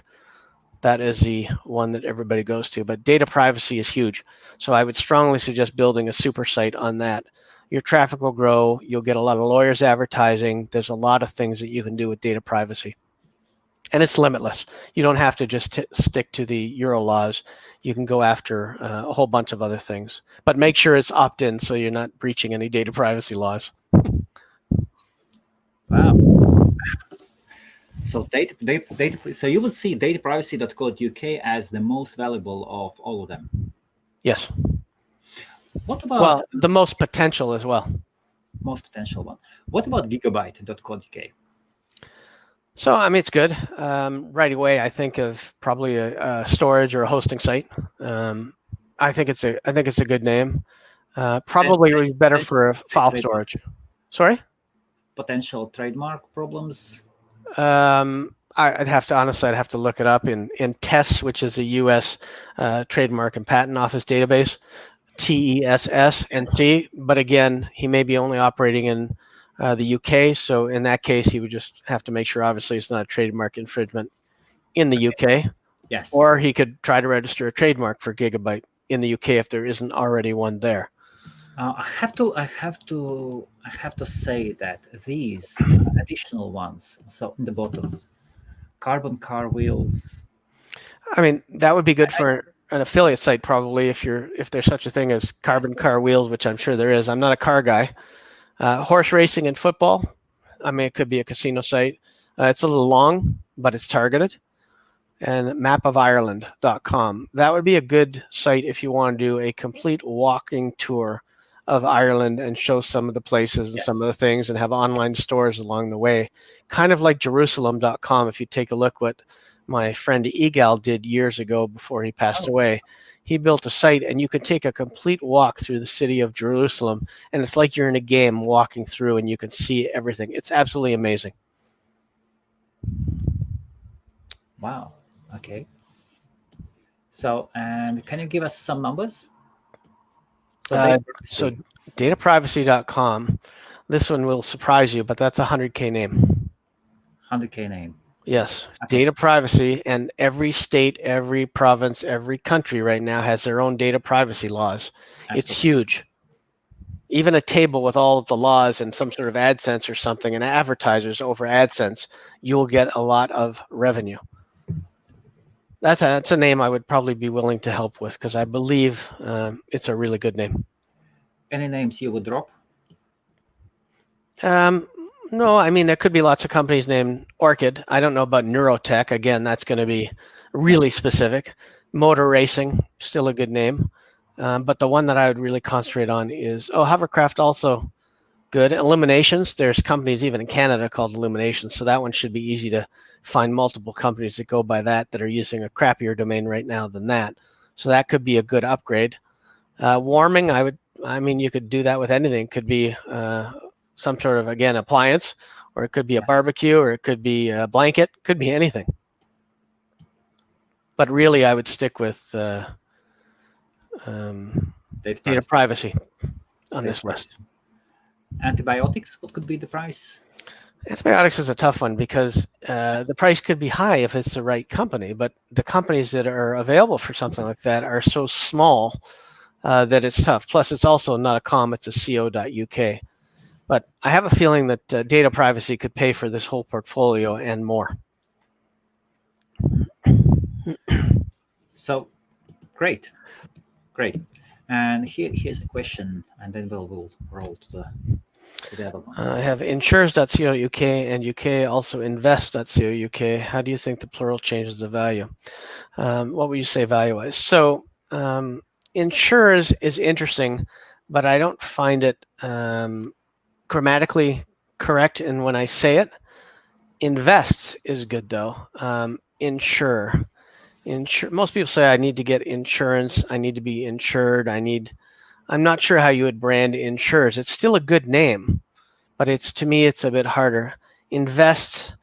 That is the one that everybody goes to. But data privacy is huge. So I would strongly suggest building a super site on that. Your traffic will grow. You'll get a lot of lawyers advertising. There's a lot of things that you can do with data privacy. And it's limitless. You don't have to just stick to the Euro laws. You can go after a whole bunch of other things. But make sure it's opt-in so you're not breaching any data privacy laws. Wow. So so you would see dataprivacy.co.uk as the most valuable of all of them. Yes. What about... Well, the most potential as well. Most potential one. What about gigabyte.co.uk? So, I mean, it's good. Right away, I think of probably a storage or a hosting site. I think it's a good name. Probably would be better for file storage. Sorry? Potential trademark problems? I'd have to look it up in TESS, which is a U.S. Trademark and Patent Office database, TESS and C. But again, he may be only operating in the UK. So in that case, he would just have to make sure, obviously, it's not a trademark infringement in the UK. Yes. Or he could try to register a trademark for Gigabyte in the UK if there isn't already one there. I have to say that these additional ones, so in the bottom, carbon car wheels. I mean, that would be good for an affiliate site, probably, if there's such a thing as carbon car wheels, which I'm sure there is. I'm not a car guy. Horse racing and football. I mean, it could be a casino site. It's a little long, but it's targeted. And mapofireland.com. That would be a good site if you want to do a complete walking tour of Ireland and show some of the places and some of the things and have online stores along the way. Kind of like Jerusalem.com. If you take a look what my friend Egal did years ago before he passed away. He built a site and you could take a complete walk through the city of Jerusalem, and it's like you're in a game walking through and you can see everything. It's absolutely amazing. Wow. Okay. So, and can you give us some numbers? So dataprivacy.com, this one will surprise you, but that's a 100K name. 100K name. Yes. Okay. Data privacy, and every state, every province, every country right now has their own data privacy laws. Absolutely. It's huge. Even a table with all of the laws and some sort of AdSense or something, and advertisers over AdSense, you'll get a lot of revenue. That's a name I would probably be willing to help with because I believe it's a really good name. Any names you would drop? No, I mean, there could be lots of companies named Orchid. I don't know about Neurotech. Again, that's going to be really specific. Motor Racing, still a good name. But the one that I would really concentrate on is, Hovercraft, also good. Illuminations, there's companies even in Canada called Illuminations. So that one should be easy to find multiple companies that go by that are using a crappier domain right now than that. So that could be a good upgrade. Warming, you could do that with anything. It could be some sort of, again, appliance, or it could be a barbecue, or it could be a blanket, could be anything. But really, I would stick with data privacy on this list. Antibiotics, what could be the price? Antibiotics is a tough one because the price could be high if it's the right company, but the companies that are available for something like that are so small that it's tough. Plus, it's also not a com, it's a co.uk. But I have a feeling that data privacy could pay for this whole portfolio and more. So, great. And here's a question, and then we'll roll to the other ones. I have insures.co.uk and UK, also invest.co.uk. How do you think the plural changes the value? What would you say value-wise? So Insures is interesting, but I don't find it grammatically correct. And when I say it, invests is good though. Insure. Most people say I need to get insurance. I need to be insured. I'm not sure how you would brand insures. It's still a good name, but to me, it's a bit harder. Invest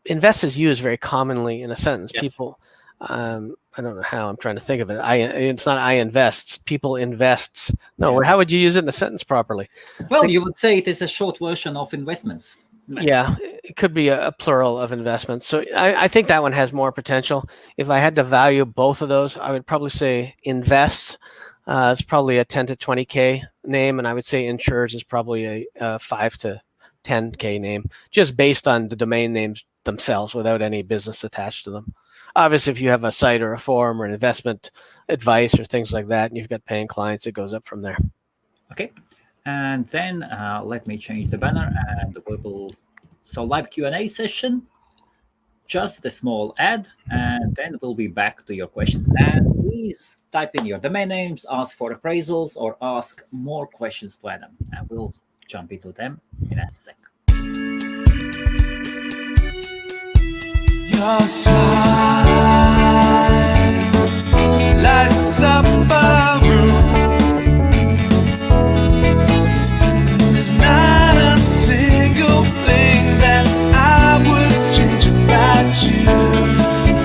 is used very commonly in a sentence. Yes. People, I don't know how. I'm trying to think of it. It's not I invests. People invests. No, how would you use it in a sentence properly? Well, you would say it is a short version of investments. Yeah, it could be a plural of investments. So I think that one has more potential. If I had to value both of those, I would probably say invests. It's probably a 10 to 20K name, and I would say insures is probably a 5 to 10K name, just based on the domain names themselves without any business attached to them. Obviously, if you have a site or a forum or an investment advice or things like that, and you've got paying clients, it goes up from there. Okay. And then let me change the banner and we will, so live Q&A session, just a small ad, and then we'll be back to your questions. And please type in your domain names, ask for appraisals, or ask more questions to Adam, and we'll jump into them in a sec. Your smile lights up a room. There's not a single thing that I would change about you,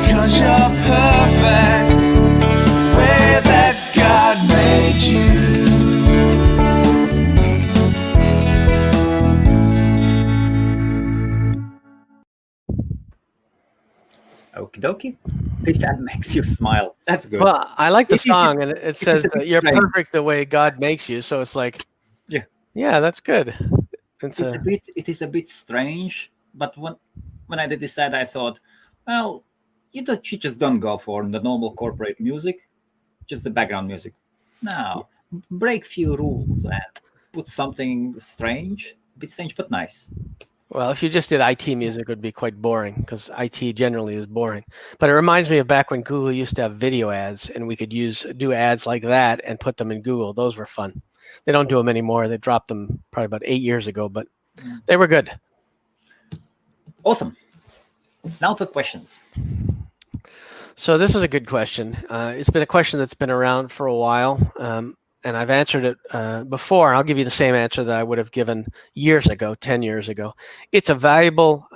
'cause you're perfect the way that God made you. Okie dokie. This ad makes you smile. That's good. Well, I like the song, and it says that you're strange. perfect the way God makes you. So it's like, yeah, that's good. It is a bit strange, but when I did this ad, I thought, well, you just don't go for the normal corporate music, just the background music. No, break few rules and put something strange, a bit strange but nice. Well, if you just did IT music, it would be quite boring, because IT generally is boring. But it reminds me of back when Google used to have video ads, and we could do ads like that and put them in Google. Those were fun. They don't do them anymore. They dropped them probably about 8 years ago, but they were good. Awesome. Now to questions. So this is a good question. It's been a question that's been around for a while, and I've answered it before. I'll give you the same answer that I would have given years ago, 10 years ago. It's a valuable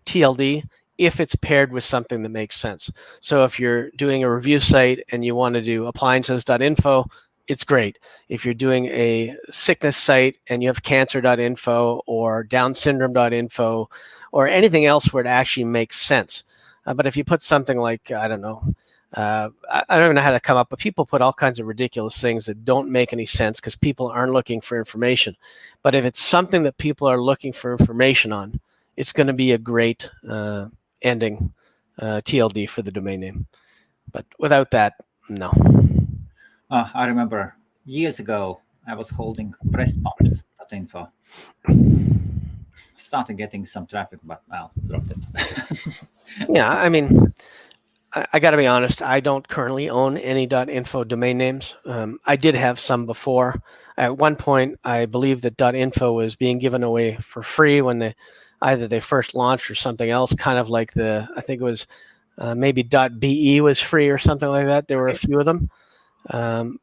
TLD if it's paired with something that makes sense. So if you're doing a review site and you want to do appliances.info, it's great. If you're doing a sickness site and you have cancer.info or down syndrome.info or anything else where it actually makes sense. But if you put something like, I don't know, I don't even know how to come up, but people put all kinds of ridiculous things that don't make any sense because people aren't looking for information. But if it's something that people are looking for information on, it's going to be a great ending TLD for the domain name. But without that, no. I remember years ago, I was holding breastpumps.info. Started getting some traffic, but well, dropped it. Yeah, I mean, I got to be honest, I don't currently own any .info domain names. I did have some before. At one point, I believe that .info was being given away for free when either they first launched or something else, kind of like I think it was maybe .be was free or something like that. There were a few of them.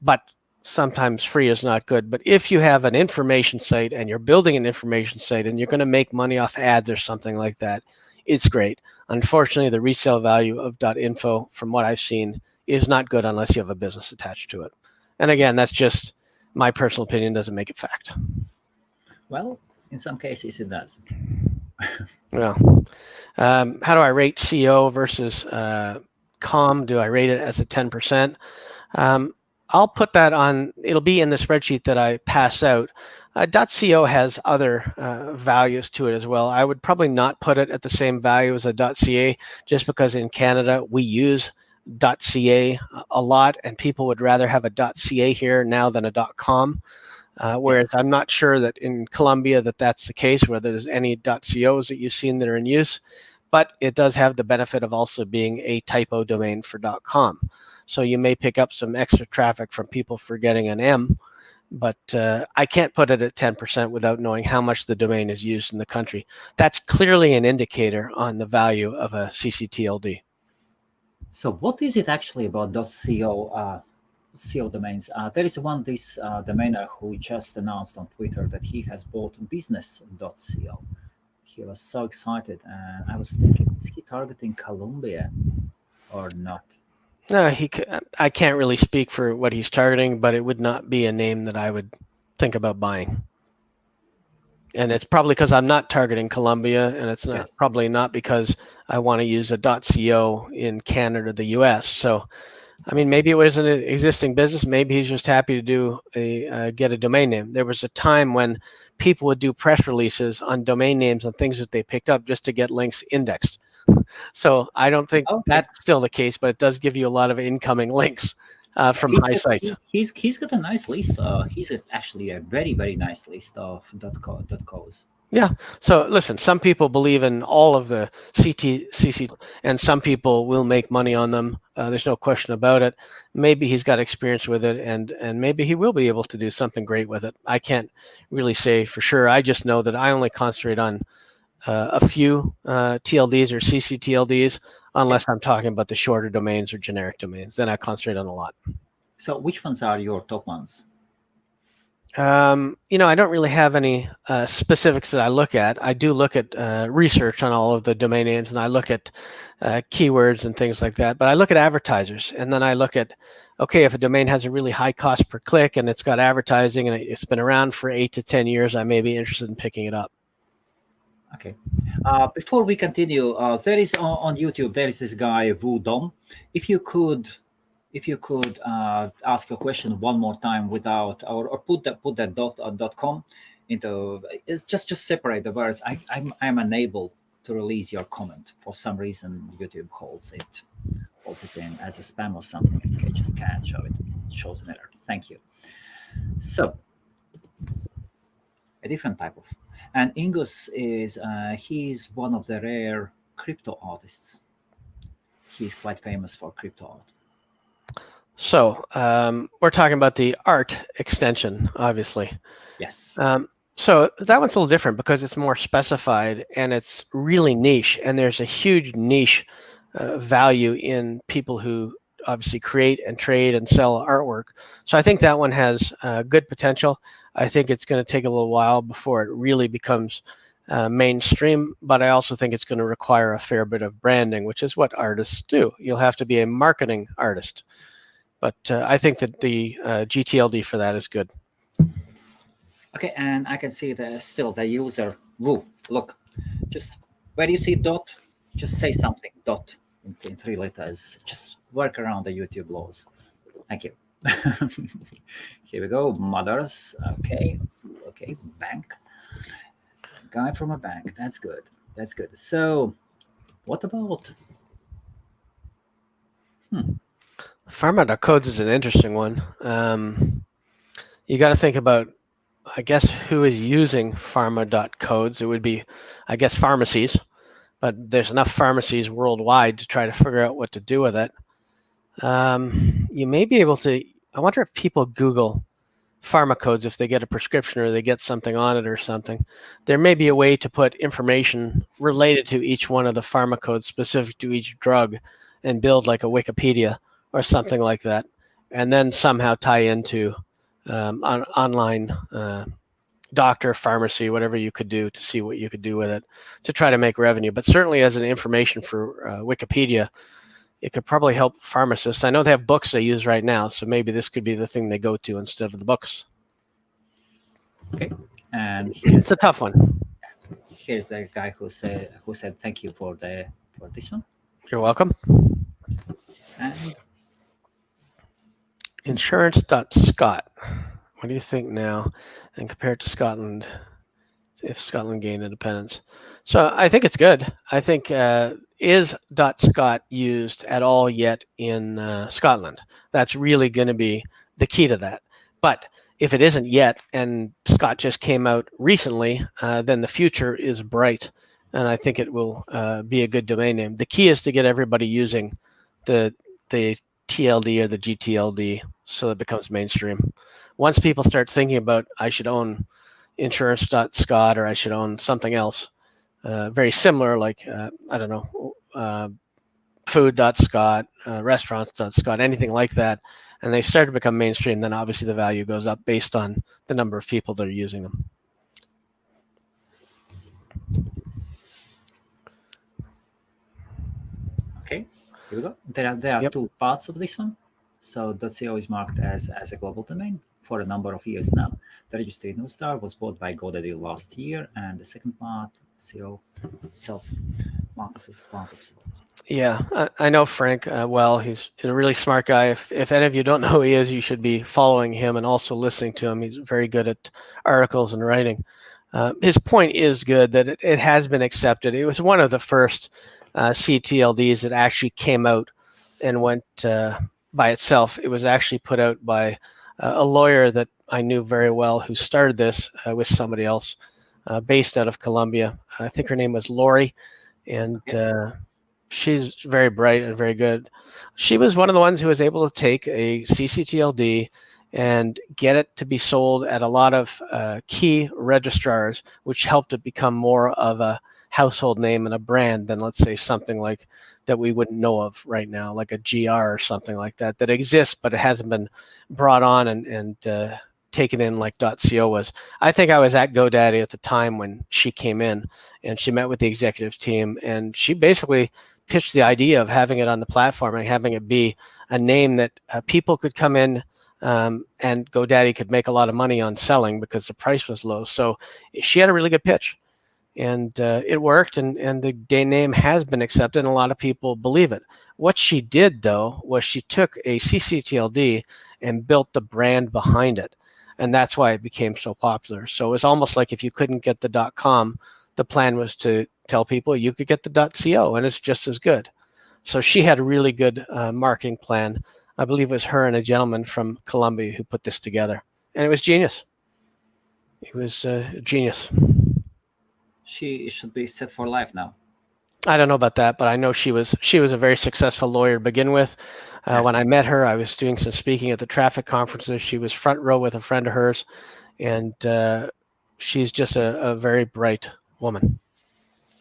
But sometimes free is not good. But if you have an information site and you're building an information site and you're going to make money off ads or something like that, it's great. Unfortunately, the resale value of .info, from what I've seen, is not good unless you have a business attached to it. And again, that's just my personal opinion, doesn't make it fact. Well, in some cases it does. Well, how do I rate CO versus COM? Do I rate it as a 10%? I'll put that on, it'll be in the spreadsheet that I pass out. .co has other values to it as well. I would probably not put it at the same value as a .ca, just because in Canada we use .ca a lot, and people would rather have a .ca here now than a .com. Whereas yes. I'm not sure that in Colombia that's the case, whether there's any .cos that you've seen that are in use, but it does have the benefit of also being a typo domain for .com. So you may pick up some extra traffic from people forgetting an M, but I can't put it at 10% without knowing how much the domain is used in the country. That's clearly an indicator on the value of a CCTLD. So what is it actually about .co domains? There is this domainer who just announced on Twitter that he has bought business.co. He was so excited, and I was thinking, is he targeting Colombia or not? No, I can't really speak for what he's targeting, but it would not be a name that I would think about buying. And it's probably because I'm not targeting Colombia, and it's not probably not because I want to use a .co in Canada or the US. So, I mean, maybe it was an existing business. Maybe he's just happy to do get a domain name. There was a time when people would do press releases on domain names and things that they picked up just to get links indexed. So I don't think that's still the case, but it does give you a lot of incoming links from high sites. He's got a nice list. He's actually a very, very nice list of .co's. Yeah. So listen, some people believe in all of the CC, and some people will make money on them. There's no question about it. Maybe he's got experience with it, and maybe he will be able to do something great with it. I can't really say for sure. I just know that I only concentrate on a few TLDs or CCTLDs, unless I'm talking about the shorter domains or generic domains. Then I concentrate on a lot. So which ones are your top ones? I don't really have any specifics that I look at. I do look at research on all of the domain names, and I look at keywords and things like that. But I look at advertisers, and then I look at, okay, if a domain has a really high cost per click and it's got advertising and it's been around for 8 to 10 years, I may be interested in picking it up. Okay. Before we continue, there is on YouTube, there is this guy, Wu Dong. If you could ask your question one more time without, or put that .com into, just separate the words. I'm unable to release your comment for some reason. YouTube holds it in as a spam or something. Okay, just can't show it. It shows an error. Thank you. So a different type of, and Ingus is he's one of the rare crypto artists. He's quite famous for crypto art. So we're talking about the art extension, obviously. Yes. So that one's a little different because it's more specified and it's really niche, and there's a huge niche value in people who obviously create and trade and sell artwork. So I think that one has good potential. I think it's going to take a little while before it really becomes mainstream, but I also think it's going to require a fair bit of branding, which is what artists do. You'll have to be a marketing artist. But I think that the GTLD for that is good. Okay, and I can see the user Wu. Look, just where you see dot, just say something dot in 3 letters. Just work around the YouTube laws. Thank you. Here we go. Mothers. Okay, bank. Guy from a bank. That's good. So, what about? Pharma.codes is an interesting one. You got to think about, I guess, who is using pharma.codes. It would be, I guess, pharmacies, but there's enough pharmacies worldwide to try to figure out what to do with it. You may be able to, I wonder if people Google pharma codes, if they get a prescription or they get something on it or something. There may be a way to put information related to each one of the pharma codes specific to each drug and build like a Wikipedia or something like that, and then somehow tie into online doctor, pharmacy, whatever you could do to see what you could do with it to try to make revenue. But certainly as an information for Wikipedia, it could probably help pharmacists. I know they have books they use right now, so maybe this could be the thing they go to instead of the books. Okay, and it's a tough one. Here's the guy who said thank you for this one. You're welcome. And insurance.scot. What do you think now? And compared to Scotland, if Scotland gained independence. So I think it's good. I think is .scot used at all yet in Scotland? That's really going to be the key to that. But if it isn't yet, and Scot just came out recently, then the future is bright, and I think it will be a good domain name. The key is to get everybody using the TLD or the GTLD, so it becomes mainstream. Once people start thinking about, I should own insurance.scot or I should own something else, very similar, like, I don't know, food.scot, restaurants.scot, anything like that, and they start to become mainstream, then obviously the value goes up based on the number of people that are using them. Okay, here we go. There are Yep. two parts of this one. So .co is marked as a global domain for a number of years now. The registered new star was bought by GoDaddy last year, and the second part, CO itself, marks the start of support. Yeah, I know Frank well. He's a really smart guy. If any of you don't know who he is, you should be following him and also listening to him. He's very good at articles and writing. His point is good, that it has been accepted. It was one of the first CTLDs that actually came out and went by itself. It was actually put out by a lawyer that I knew very well who started this with somebody else based out of Colombia. I think her name was Lori, and she's very bright and very good. She was one of the ones who was able to take a CCTLD and get it to be sold at a lot of key registrars, which helped it become more of a household name and a brand than, let's say, something like that we wouldn't know of right now, like a GR or something like that, that exists, but it hasn't been brought on and taken in like .co was. I think I was at GoDaddy at the time when she came in, and she met with the executive team, and she basically pitched the idea of having it on the platform and having it be a name that people could come in and GoDaddy could make a lot of money on selling because the price was low. So she had a really good pitch, and it worked, and the day name has been accepted, and a lot of people believe it. What she did, though, was she took a CCTLD and built the brand behind it, and that's why it became so popular. So it was almost like if you couldn't get the .com, the plan was to tell people you could get the .co, and it's just as good. So she had a really good marketing plan. I believe it was her and a gentleman from Colombia who put this together, and it was genius. It was genius. She should be set for life now. I don't know about that, but I know she was a very successful lawyer to begin with. When I met her, I was doing some speaking at the traffic conferences. She was front row with a friend of hers, and she's just a very bright woman.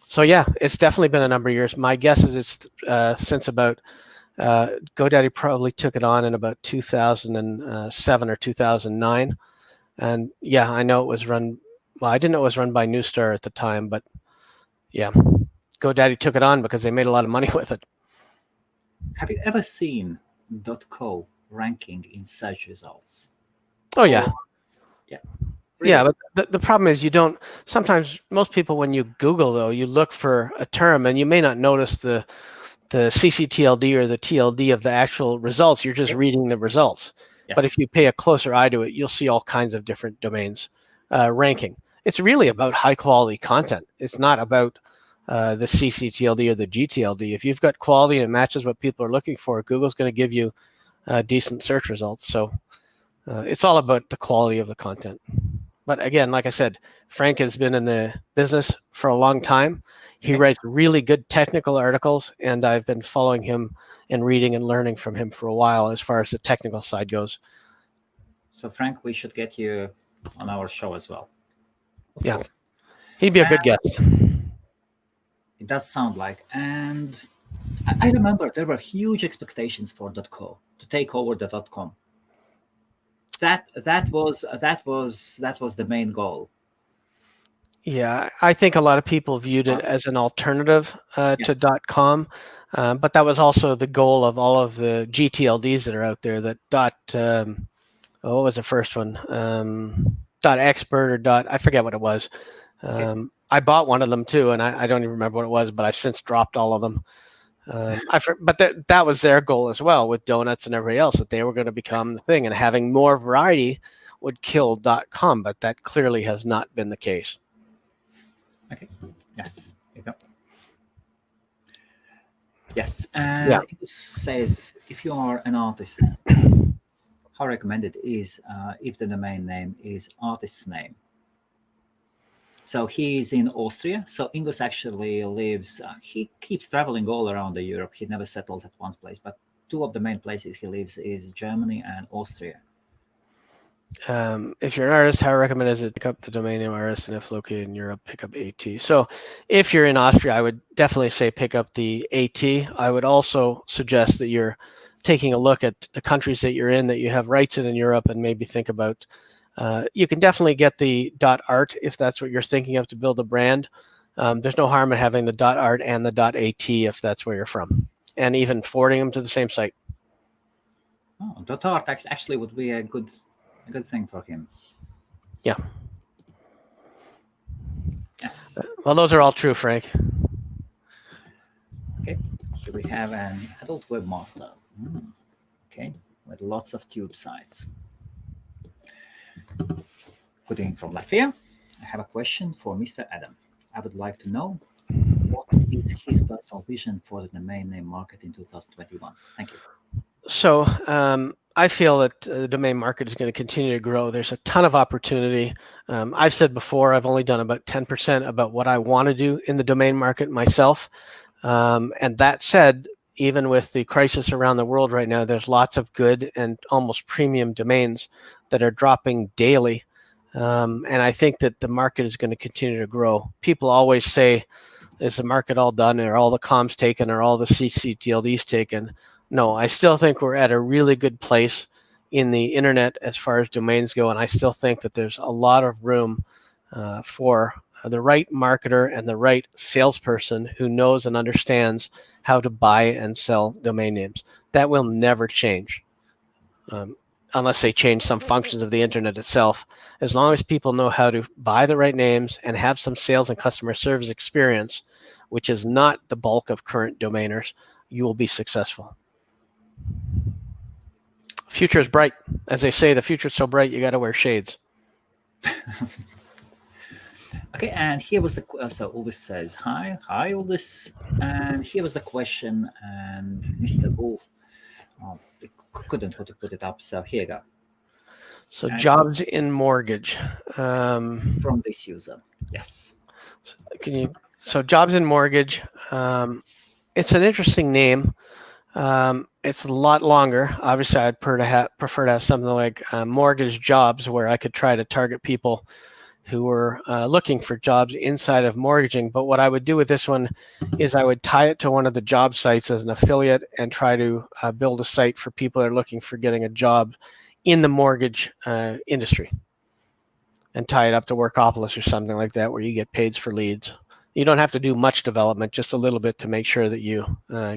So yeah, it's definitely been a number of years. My guess is it's since about GoDaddy probably took it on in about 2007 or 2009, and yeah, I know it was run. Well, I didn't know it was run by Newstar at the time, but yeah, GoDaddy took it on because they made a lot of money with it. Have you ever seen .co ranking in search results? Oh yeah. Yeah. Really? Yeah, but the problem is you don't. Sometimes most people, when you Google though, you look for a term and you may not notice the CCTLD or the TLD of the actual results. You're just reading the results. Yes. But if you pay a closer eye to it, you'll see all kinds of different domains ranking. It's really about high quality content. It's not about the CCTLD or the GTLD. If you've got quality and it matches what people are looking for, Google's going to give you decent search results. So it's all about the quality of the content. But again, like I said, Frank has been in the business for a long time. He writes really good technical articles, and I've been following him and reading and learning from him for a while as far as the technical side goes. So Frank, we should get you on our show as well. Of course. He'd be a good guest. It does sound like, and I remember there were huge expectations for .co to take over the .com. That was the main goal. Yeah, I think a lot of people viewed it as an alternative to .com, but that was also the goal of all of the GTLDs that are out there. That what was the first one? .expert or I forget what it was. I bought one of them too, and I don't even remember what it was, but I've since dropped all of them. But that was their goal as well with donuts and everybody else, that they were going to become the thing, and having more variety would kill .com, but that clearly has not been the case. Okay. Yes. Here you go. Yes. It says if you are an artist, how recommended is if the domain name is artist's name. So he's in Austria. So Ingus actually lives, he keeps traveling all around Europe. He never settles at one place, but two of the main places he lives is Germany and Austria. If you're an artist, how I recommend is it pick up the domain name artist, and if located in Europe, pick up AT. So if you're in Austria, I would definitely say pick up the AT. I would also suggest that you're taking a look at the countries that you're in that you have rights in Europe, and maybe think about, you can definitely get the .art if that's what you're thinking of to build a brand. There's no harm in having the .art and the .at if that's where you're from, and even forwarding them to the same site. Oh, .art actually would be a good thing for him. Yeah. Yes. Well, those are all true, Frank. Okay. Here we have an adult webmaster. Okay. With lots of tube sites. Good evening from Latvia. I have a question for Mr. Adam. I would like to know what is his personal vision for the domain name market in 2021. Thank you. So I feel that the domain market is going to continue to grow. There's a ton of opportunity. I've said before, I've only done about 10% about what I want to do in the domain market myself. And that said, even with the crisis around the world right now, there's lots of good and almost premium domains that are dropping daily. And I think that the market is going to continue to grow. People always say, is the market all done? Are all the comms taken? Are all the ccTLDs taken? No, I still think we're at a really good place in the internet as far as domains go. And I still think that there's a lot of room for the right marketer and the right salesperson who knows and understands how to buy and sell domain names. That will never change. Unless they change some functions of the internet itself. As long as people know how to buy the right names and have some sales and customer service experience, which is not the bulk of current domainers, you will be successful. Future is bright. As they say, the future is so bright, you got to wear shades. Okay, and here was the so Uldis says hi, Uldis, and here was the question, and Mr. Wu couldn't put it up, so here you go. So jobs in mortgage from this user, yes. So jobs in mortgage. It's an interesting name. It's a lot longer. Obviously, I'd prefer to have something like mortgage jobs, where I could try to target people who were looking for jobs inside of mortgaging. But what I would do with this one is I would tie it to one of the job sites as an affiliate and try to build a site for people that are looking for getting a job in the mortgage industry, and tie it up to Workopolis or something like that, where you get paid for leads. You don't have to do much development, just a little bit to make sure that you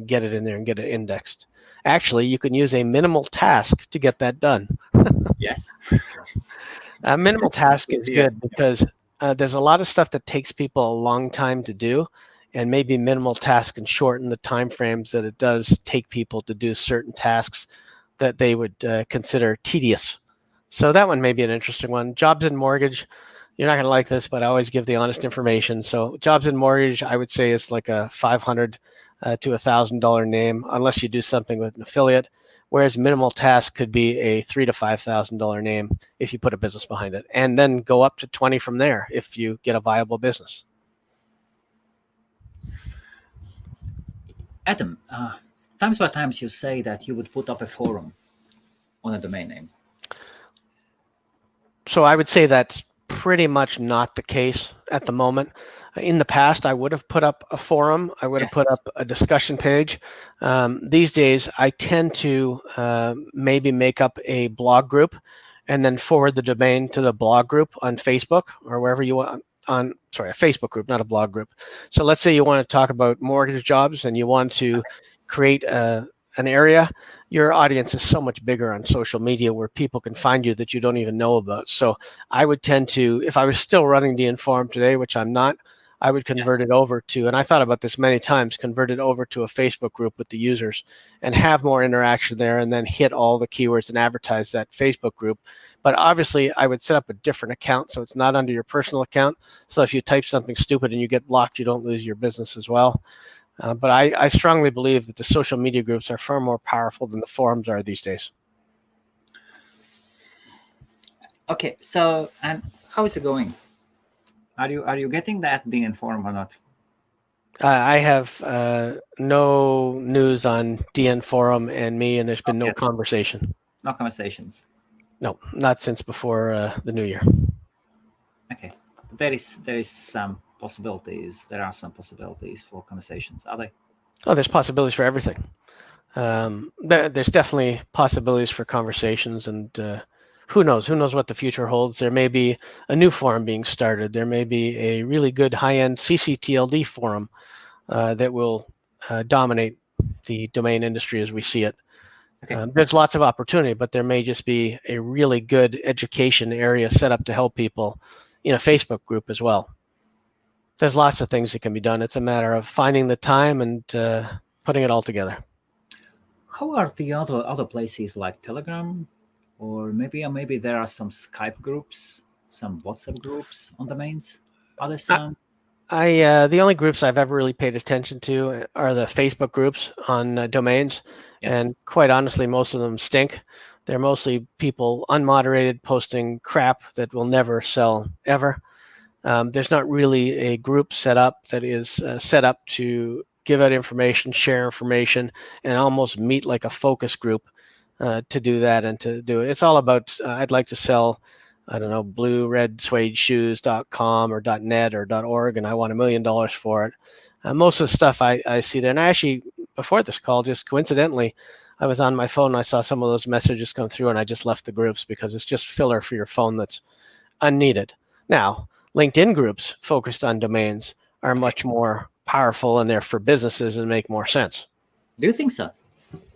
get it in there and get it indexed. Actually, you can use a minimal task to get that done. Yes. A minimal task is good because there's a lot of stuff that takes people a long time to do, and maybe minimal task can shorten the time frames that it does take people to do certain tasks that they would consider tedious. So that one may be an interesting one. Jobs in mortgage. You're not going to like this, but I always give the honest information. So jobs in mortgage, I would say it's like a $500 to $1,000 name, unless you do something with an affiliate. Whereas minimal task could be a $3,000 to $5,000 name if you put a business behind it, and then go up to 20 from there if you get a viable business. Adam, times by times you say that you would put up a forum on a domain name. So I would say that's pretty much not the case at the moment. In the past, I would have put up a forum. I would have put up a discussion page. These days, I tend to maybe make up a blog group and then forward the domain to the blog group on Facebook or wherever you want. A Facebook group, not a blog group. So let's say you want to talk about mortgage jobs and you want to create an area. Your audience is so much bigger on social media where people can find you that you don't even know about. So I would tend to, if I was still running the Inform today, which I'm not, I would convert it over to, and I thought about this many times, convert it over to a Facebook group with the users and have more interaction there, and then hit all the keywords and advertise that Facebook group. But obviously I would set up a different account so it's not under your personal account. So if you type something stupid and you get blocked, you don't lose your business as well. But I strongly believe that the social media groups are far more powerful than the forums are these days. Okay, so, and how is it going? Are you getting that the Inform or not? I have no news on DN Forum and me, and there's been no Okay. conversation. No conversations. No, not since before the new year. Okay. There is some possibilities. There are some possibilities for conversations. Are they? Oh, there's possibilities for everything. There's definitely possibilities for conversations, and who knows? Who knows what the future holds? There may be a new forum being started. There may be a really good high-end CCTLD forum that will dominate the domain industry as we see it. Okay. There's lots of opportunity, but there may just be a really good education area set up to help people in a Facebook group as well. There's lots of things that can be done. It's a matter of finding the time and putting it all together. How are the other places like Telegram, or maybe there are some Skype groups, some WhatsApp groups on domains? Are there some? The only groups I've ever really paid attention to are the Facebook groups on domains, Yes. and quite honestly, most of them stink. They're mostly people unmoderated posting crap that will never sell ever. There's not really a group set up that is set up to give out information, share information, and almost meet like a focus group to do that and to do it. It's all about, I'd like to sell, I don't know, blue, red suede shoes.com or .net or .org, and I want $1 million for it. Most of the stuff I see there, and I actually, before this call, just coincidentally, I was on my phone and I saw some of those messages come through, and I just left the groups because it's just filler for your phone that's unneeded. Now, LinkedIn groups focused on domains are much more powerful, and they're for businesses and make more sense. Do you think so?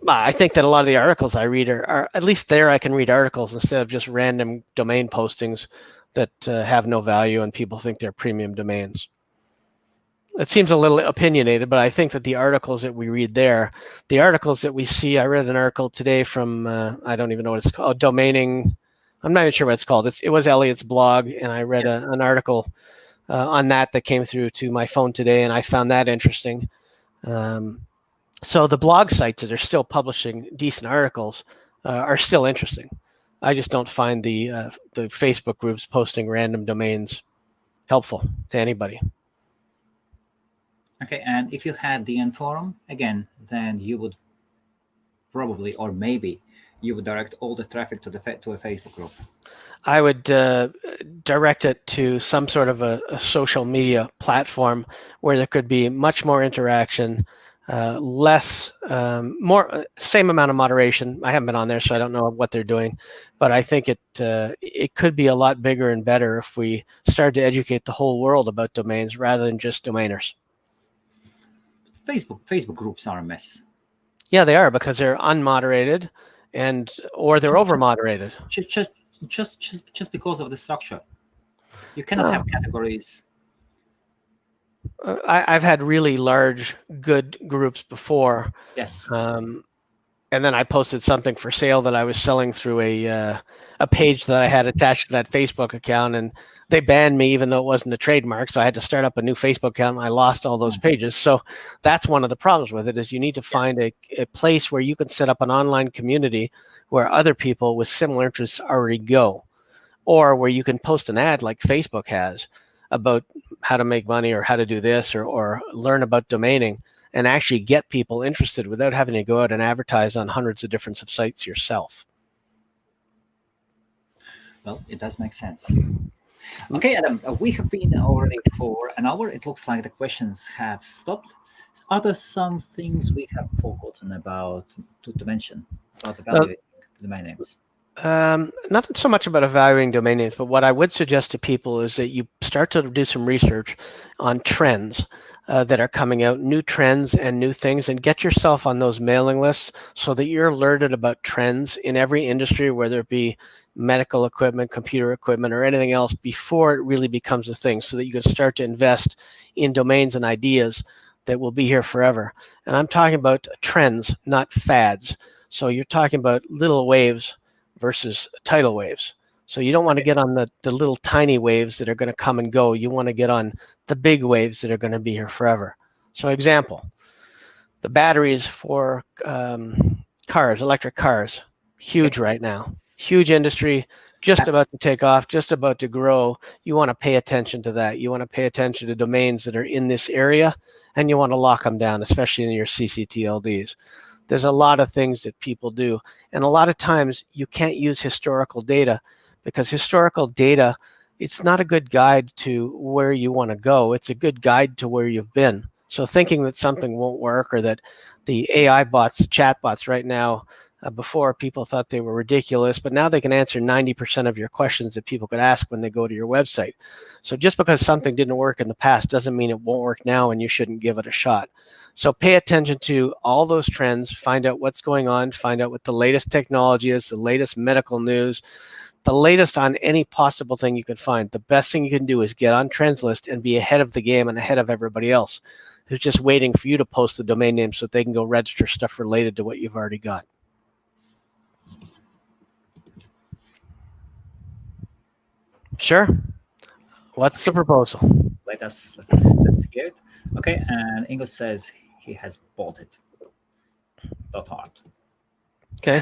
I think that a lot of the articles I read are at least there I can read articles instead of just random domain postings that have no value and people think they're premium domains. It seems a little opinionated, but I think that the articles that we read there, the articles that we see, I read an article today from, I don't even know what it's called, domaining. I'm not even sure what it's called. It was Elliot's blog, and I read Yes. an article on that came through to my phone today, and I found that interesting. So the blog sites that are still publishing decent articles are still interesting. I just don't find the Facebook groups posting random domains helpful to anybody. Okay, and if you had the N forum again, then you would probably, or maybe, you would direct all the traffic to a Facebook group. I would direct it to some sort of a social media platform where there could be much more interaction, less, same amount of moderation. I haven't been on there, so I don't know what they're doing, but I think it could be a lot bigger and better if we started to educate the whole world about domains rather than just domainers. Facebook groups are a mess. Yeah, they are, because they're unmoderated or they're over moderated. Just because of the structure. You cannot have categories. I've had really large, good groups before. Yes. And then I posted something for sale that I was selling through a page that I had attached to that Facebook account, and they banned me even though it wasn't a trademark. So I had to start up a new Facebook account, and I lost all those pages. So that's one of the problems with it, is you need to find a place where you can set up an online community where other people with similar interests already go, or where you can post an ad like Facebook has about how to make money or how to do this or learn about domaining, and actually get people interested without having to go out and advertise on hundreds of different sites yourself. Well, it does make sense. Okay, Adam, we have been already for an hour. It looks like the questions have stopped. Are there some things we have forgotten about to mention about evaluating domain names? Not so much about evaluating domain names, but what I would suggest to people is that you start to do some research on trends that are coming out, new trends and new things, and get yourself on those mailing lists so that you're alerted about trends in every industry, whether it be medical equipment, computer equipment, or anything else, before it really becomes a thing, so that you can start to invest in domains and ideas that will be here forever. And I'm talking about trends, not fads. So you're talking about little waves versus tidal waves. So you don't want to get on the little tiny waves that are going to come and go. You want to get on the big waves that are going to be here forever. So example, the batteries for cars, electric cars, huge right now. Huge industry. just about to take off, just about to grow, you want to pay attention to that. You want to pay attention to domains that are in this area, and you want to lock them down, especially in your CCTLDs. There's a lot of things that people do, and a lot of times you can't use historical data because historical data, it's not a good guide to where you want to go. It's a good guide to where you've been. So thinking that something won't work, or that the AI bots, the chat bots right now, before people thought they were ridiculous, but now they can answer 90% of your questions that people could ask when they go to your website. So just because something didn't work in the past doesn't mean it won't work now and you shouldn't give it a shot. So pay attention to all those trends, find out what's going on, find out what the latest technology is, the latest medical news, the latest on any possible thing you can find. The best thing you can do is get on Trends List and be ahead of the game and ahead of everybody else who's just waiting for you to post the domain name so they can go register stuff related to what you've already got. Sure. What's the proposal? Let's hear it. Okay, and Ingo says he has bought it. .art. Okay.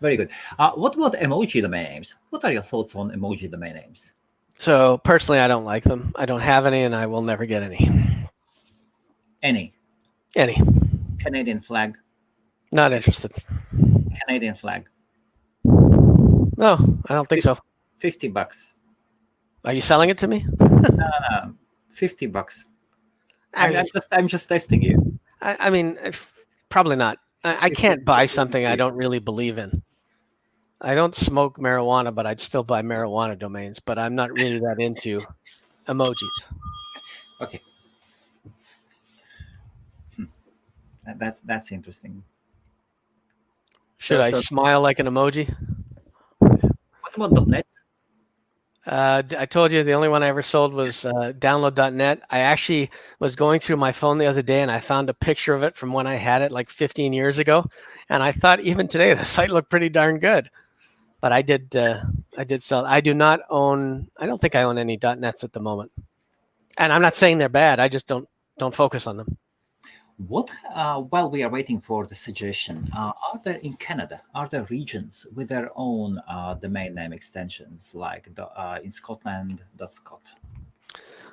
Very good. What about emoji domain names? What are your thoughts on emoji domain names? So personally, I don't like them. I don't have any, and I will never get any. Any Canadian flag? Not interested. Canadian flag. No, I don't think so. $50. Are you selling it to me? No. $50. I'm just testing you. I mean, probably not. I can't buy something I don't really believe in. I don't smoke marijuana, but I'd still buy marijuana domains. But I'm not really that into emojis. Okay. That's interesting. Should I smile like an emoji? What about .net? I told you the only one I ever sold was download.net. I actually was going through my phone the other day and I found a picture of it from when I had it like 15 years ago. And I thought even today the site looked pretty darn good. But I did sell. I don't think I own any .nets at the moment. And I'm not saying they're bad. I just don't focus on them. What, while we are waiting for the suggestion, are there in Canada, are there regions with their own domain name extensions, like in Scotland, .scot?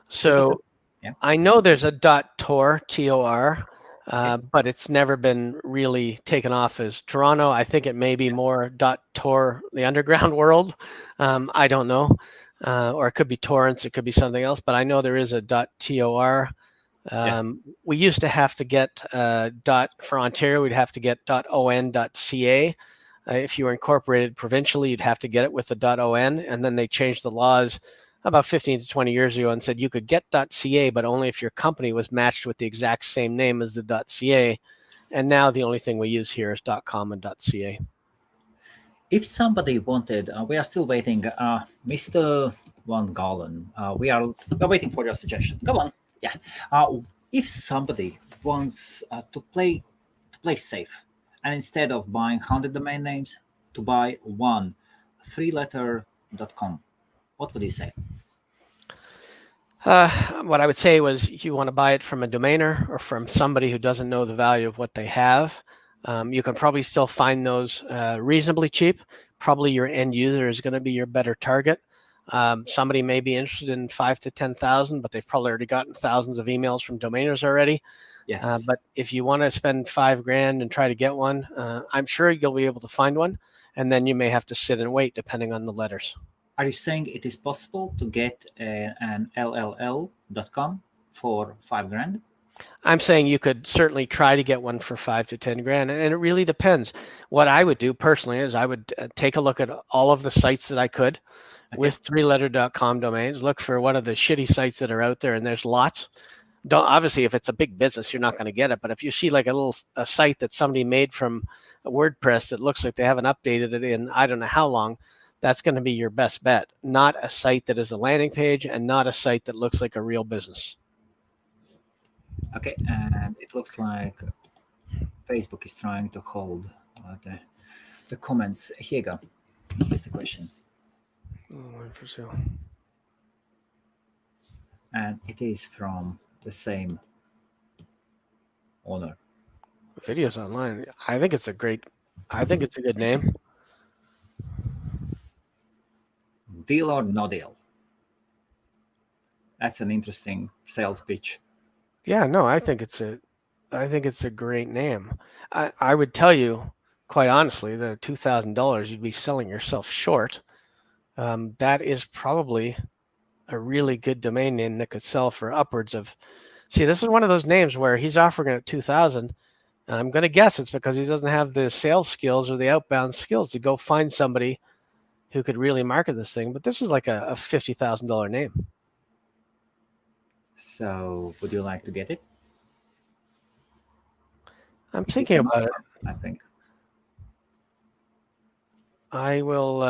So yeah. I know there's a .tor, T-O-R, but it's never been really taken off as Toronto. I think it may be more .tor, the underground world. I don't know. Or it could be torrents, it could be something else, but I know there is a .tor. Yes. We used to have to get for Ontario, we'd have to get .on.ca. If you were incorporated provincially, you'd have to get it with the .on, and then they changed the laws about 15 to 20 years ago and said you could get .ca, but only if your company was matched with the exact same name as the .ca. And now the only thing we use here is .com and .ca. If somebody wanted, we are still waiting, Mr. Van Galen, we're waiting for your suggestion. Come on. Yeah. If somebody wants to play safe, and instead of buying 100 domain names, to buy one 3-letter.com, what would you say? What I would say was you want to buy it from a domainer or from somebody who doesn't know the value of what they have. You can probably still find those reasonably cheap. Probably your end user is going to be your better target. Somebody may be interested in 5,000 to 10,000, but they've probably already gotten thousands of emails from domainers already. Yes. But if you want to spend $5,000 and try to get one, I'm sure you'll be able to find one, and then you may have to sit and wait depending on the letters. Are you saying it is possible to get an LLL.com for $5,000? I'm saying you could certainly try to get one for 5,000 to 10,000, and it really depends. What I would do personally is I would take a look at all of the sites that I could. Okay. With 3-letter.com domains, look for one of the shitty sites that are out there, and there's lots. Obviously, if it's a big business, you're not going to get it. But if you see like a site that somebody made from WordPress that looks like they haven't updated it in I don't know how long, that's going to be your best bet. Not a site that is a landing page, and not a site that looks like a real business. Okay, and it looks like Facebook is trying to hold the comments. Here you go. Here's the question. For sale. And it is from the same owner. Videos online. I think it's a good name. deal or no deal. That's an interesting sales pitch. Yeah, no, I think it's a great name. I would tell you, quite honestly, that at $2,000 you'd be selling yourself short. That is probably a really good domain name that could sell for upwards of. See, this is one of those names where he's offering it at 2,000, and I'm going to guess it's because he doesn't have the sales skills or the outbound skills to go find somebody who could really market this thing. But this is like a $50,000 name. So would you like to get it? I'm thinking about it. I think. I will.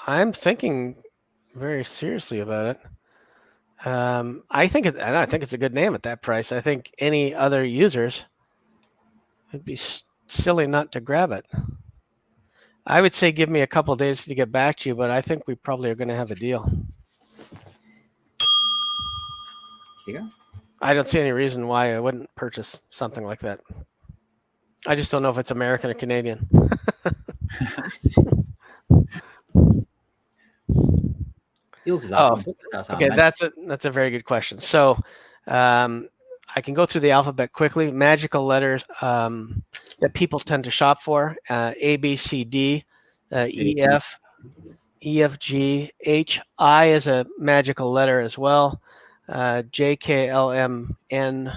I'm thinking very seriously about it. I think it's a good name at that price. I think any other users would be silly not to grab it. I would say give me a couple of days to get back to you, but I think we probably are going to have a deal. Here. I don't see any reason why I wouldn't purchase something like that. I just don't know if it's American or Canadian. Okay, that's a very good question. So I can go through the alphabet quickly. Magical letters that people tend to shop for: A, B, C, D, E, F, E, F, G, H. I is a magical letter as well. J, K, L, M, N,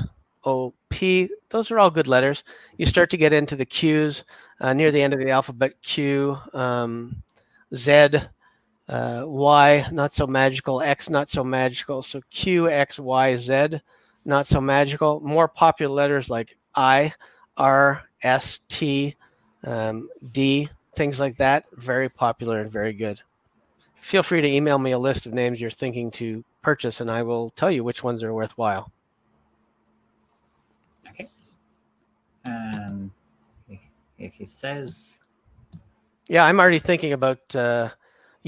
O, P. Those are all good letters. You start to get into the Qs near the end of the alphabet. Q, Z, Y, not so magical. X, not so magical. So Q, X, Y, Z, not so magical. More popular letters like I, R, S, T, D, things like that. Very popular and very good. Feel free to email me a list of names you're thinking to purchase, and I will tell you which ones are worthwhile. Okay. And he says... Yeah, I'm already thinking about... you're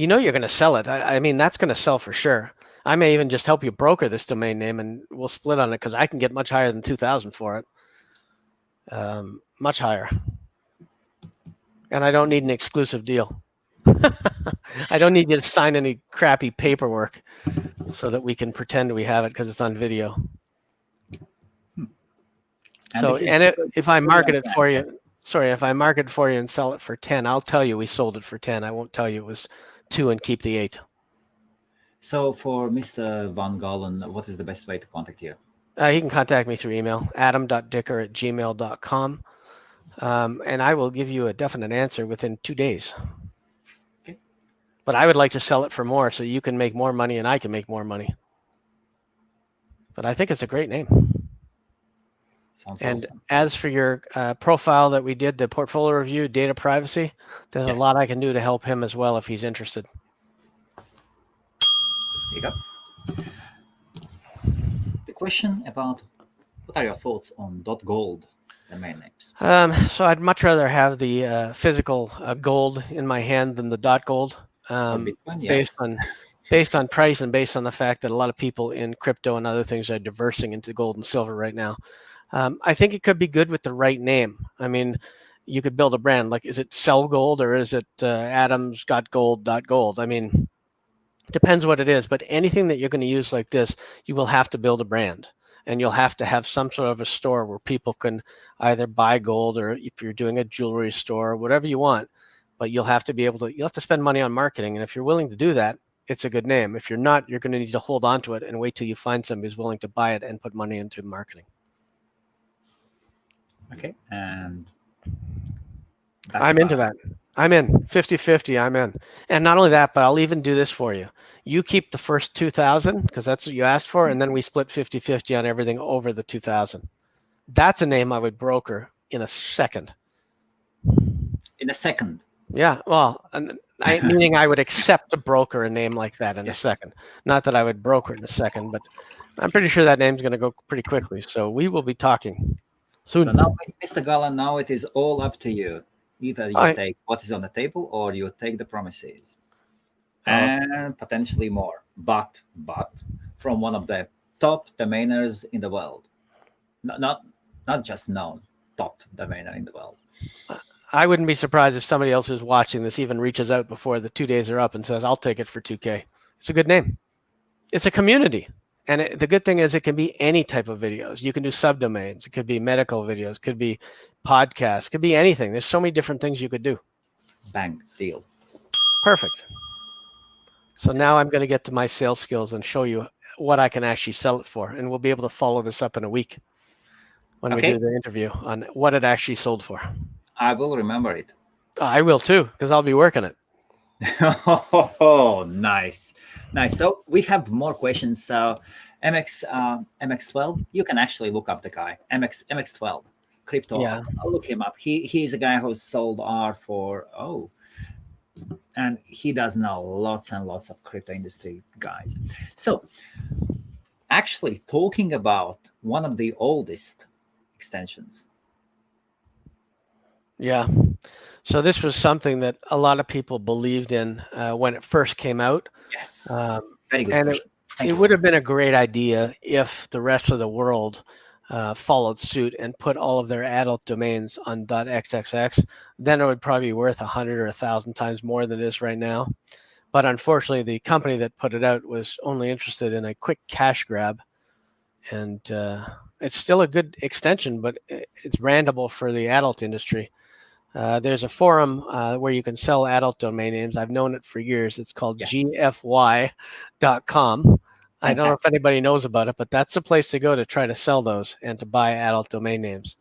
going to sell it. I mean, that's going to sell for sure. I may even just help you broker this domain name, and we'll split on it because I can get much higher than 2,000 for it. Much higher. And I don't need an exclusive deal. I don't need you to sign any crappy paperwork so that we can pretend we have it because it's on video. If I market it for you, if I market for you and sell it for 10, I'll tell you we sold it for 10. I won't tell you it was 2 and keep the 8. So for Mr. Van Galen, what is the best way to contact you? He can contact me through email, adam.dicker@gmail.com. And I will give you a definite answer within 2 days. Okay. But I would like to sell it for more so you can make more money and I can make more money. But I think it's a great name. Sounds and awesome. As for your profile that we did, the portfolio review, data privacy, there's a lot I can do to help him as well if he's interested. There you go. The question about what are your thoughts on .gold domain names? So I'd much rather have the physical gold in my hand than the .gold. Bitcoin, yes. Based on price and based on the fact that a lot of people in crypto and other things are diversing into gold and silver right now. I think it could be good with the right name. I mean, you could build a brand. Like, is it Sell Gold or is it Adam's Got Gold.gold? I mean, depends what it is. But anything that you're going to use like this, you will have to build a brand. And you'll have to have some sort of a store where people can either buy gold, or if you're doing a jewelry store, whatever you want. But you'll have to be able to, you'll have to spend money on marketing. And if you're willing to do that, it's a good name. If you're not, you're going to need to hold on to it and wait till you find somebody who's willing to buy it and put money into marketing. Okay. And I'm into that. I'm in 50-50. I'm in. And not only that, but I'll even do this for you. You keep the first 2,000 because that's what you asked for. And then we split 50-50 on everything over the 2,000. That's a name I would broker in a second. In a second? Yeah. Well, meaning I would accept to broker a name like that in a second. Not that I would broker it in a second, but I'm pretty sure that name's going to go pretty quickly. So we will be talking soon. So now, Mr. Galen, now it is all up to you. Either you take what is on the table or you take the promises. And potentially more. But from one of the top domainers in the world. Not just known, top domainer in the world. I wouldn't be surprised if somebody else who's watching this even reaches out before the 2 days are up and says, I'll take it for 2K. It's a good name. It's a community. And the good thing is it can be any type of videos. You can do subdomains. It could be medical videos. It could be podcasts. It could be anything. There's so many different things you could do. Bang, deal. Perfect. So now I'm going to get to my sales skills and show you what I can actually sell it for. And we'll be able to follow this up in a week when we do the interview on what it actually sold for. I will remember it. I will too, because I'll be working it. Oh, nice. So we have more questions. MX12, you can actually look up the guy. MX12, crypto. Yeah. I'll look him up. He's a guy who's sold R for, and he does know lots and lots of crypto industry guys. So actually talking about one of the oldest extensions. Yeah. So this was something that a lot of people believed in when it first came out. Yes. Very good and question. it would have been a great idea if the rest of the world followed suit and put all of their adult domains on .xxx. Then it would probably be worth 100 or 1,000 times more than it is right now. But unfortunately, the company that put it out was only interested in a quick cash grab. And it's still a good extension, but it's brandable for the adult industry. There's a forum where you can sell adult domain names. I've known it for years. It's called gfy.com. I don't know if anybody knows about it, but that's the place to go to try to sell those and to buy adult domain names.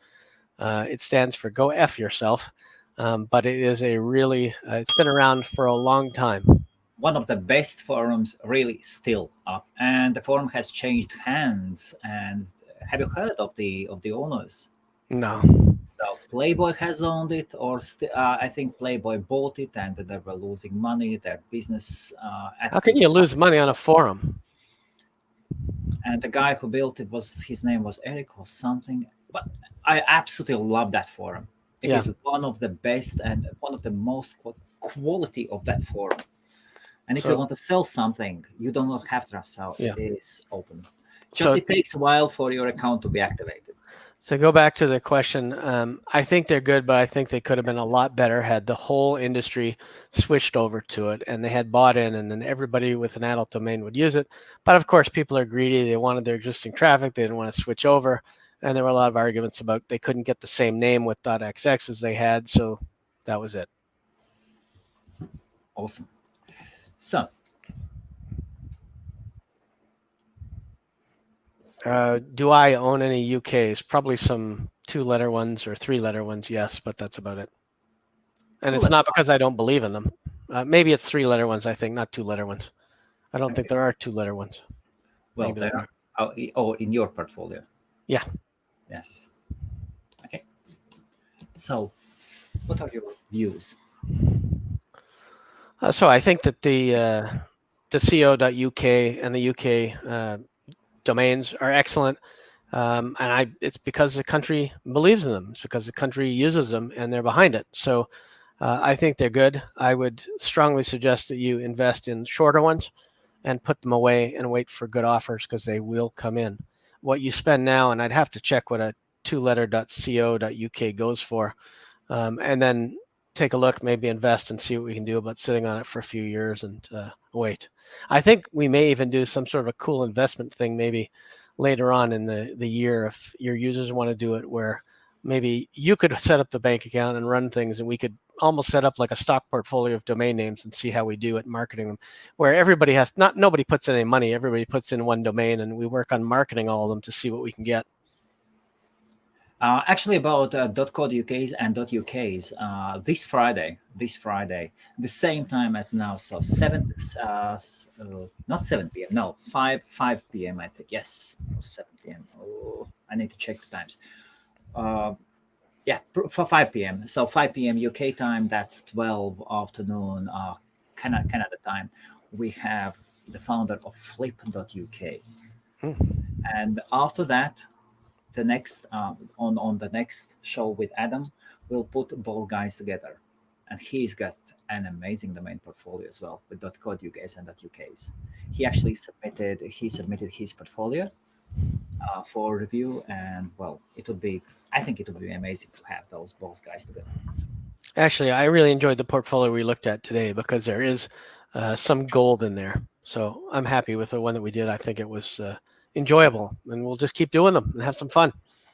It stands for Go F Yourself, but it is a really, it's been around for a long time. One of the best forums, really still up, and the forum has changed hands. And have you heard of the owners? No. So Playboy has owned it, or I think Playboy bought it, and they were losing money. Their business. How can you lose money on a forum? And the guy who built it his name was Eric or something. But I absolutely love that forum. It is one of the best and one of the most quality of that forum. And if you want to sell something, you do not have to sell. It is open. It takes a while for your account to be activated. So go back to the question. I think they're good, but I think they could have been a lot better had the whole industry switched over to it and they had bought in, and then everybody with an adult domain would use it. But of course, people are greedy. They wanted their existing traffic. They didn't want to switch over. And there were a lot of arguments about they couldn't get the same name with .xx as they had. So that was it. Awesome. So. Do I own any UKs? Probably some 2-letter ones or 3-letter ones, yes, but that's about it. And it's not because I don't believe in them. Maybe it's 3-letter ones, I think, not 2-letter ones. I don't think there are 2-letter ones. Well, maybe there are. Oh, in your portfolio. Yeah. Yes. Okay. So, what are your views? So I think that the co.uk and the UK domains are excellent, and it's because the country believes in them. It's because the country uses them and they're behind it. So I think they're good. I would strongly suggest that you invest in shorter ones and put them away and wait for good offers, because they will come in. What you spend now, and I'd have to check what a 2-letter.co.uk goes for, and then take a look, maybe invest and see what we can do about sitting on it for a few years and wait. I think we may even do some sort of a cool investment thing maybe later on in the year, if your users want to do it, where maybe you could set up the bank account and run things, and we could almost set up like a stock portfolio of domain names and see how we do at marketing them, where everybody nobody puts in any money, everybody puts in one domain, and we work on marketing all of them to see what we can get. Actually, about .co.uk's and .uk's, this Friday, the same time as now, so 5 p.m. I think, yes, or 7 p.m. Oh, I need to check the times. For 5 p.m. So 5 p.m. UK time, that's 12 afternoon Canada time. We have the founder of Flip.uk, and after that, the next on the next show with Adam, we'll put both guys together, and he's got an amazing domain portfolio as well with .co.uk's and .uk's. He actually submitted his portfolio for review, and well, I think it would be amazing to have those both guys together. Actually, I really enjoyed the portfolio we looked at today because there is some gold in there. So I'm happy with the one that we did. I think it was enjoyable, and we'll just keep doing them and have some fun.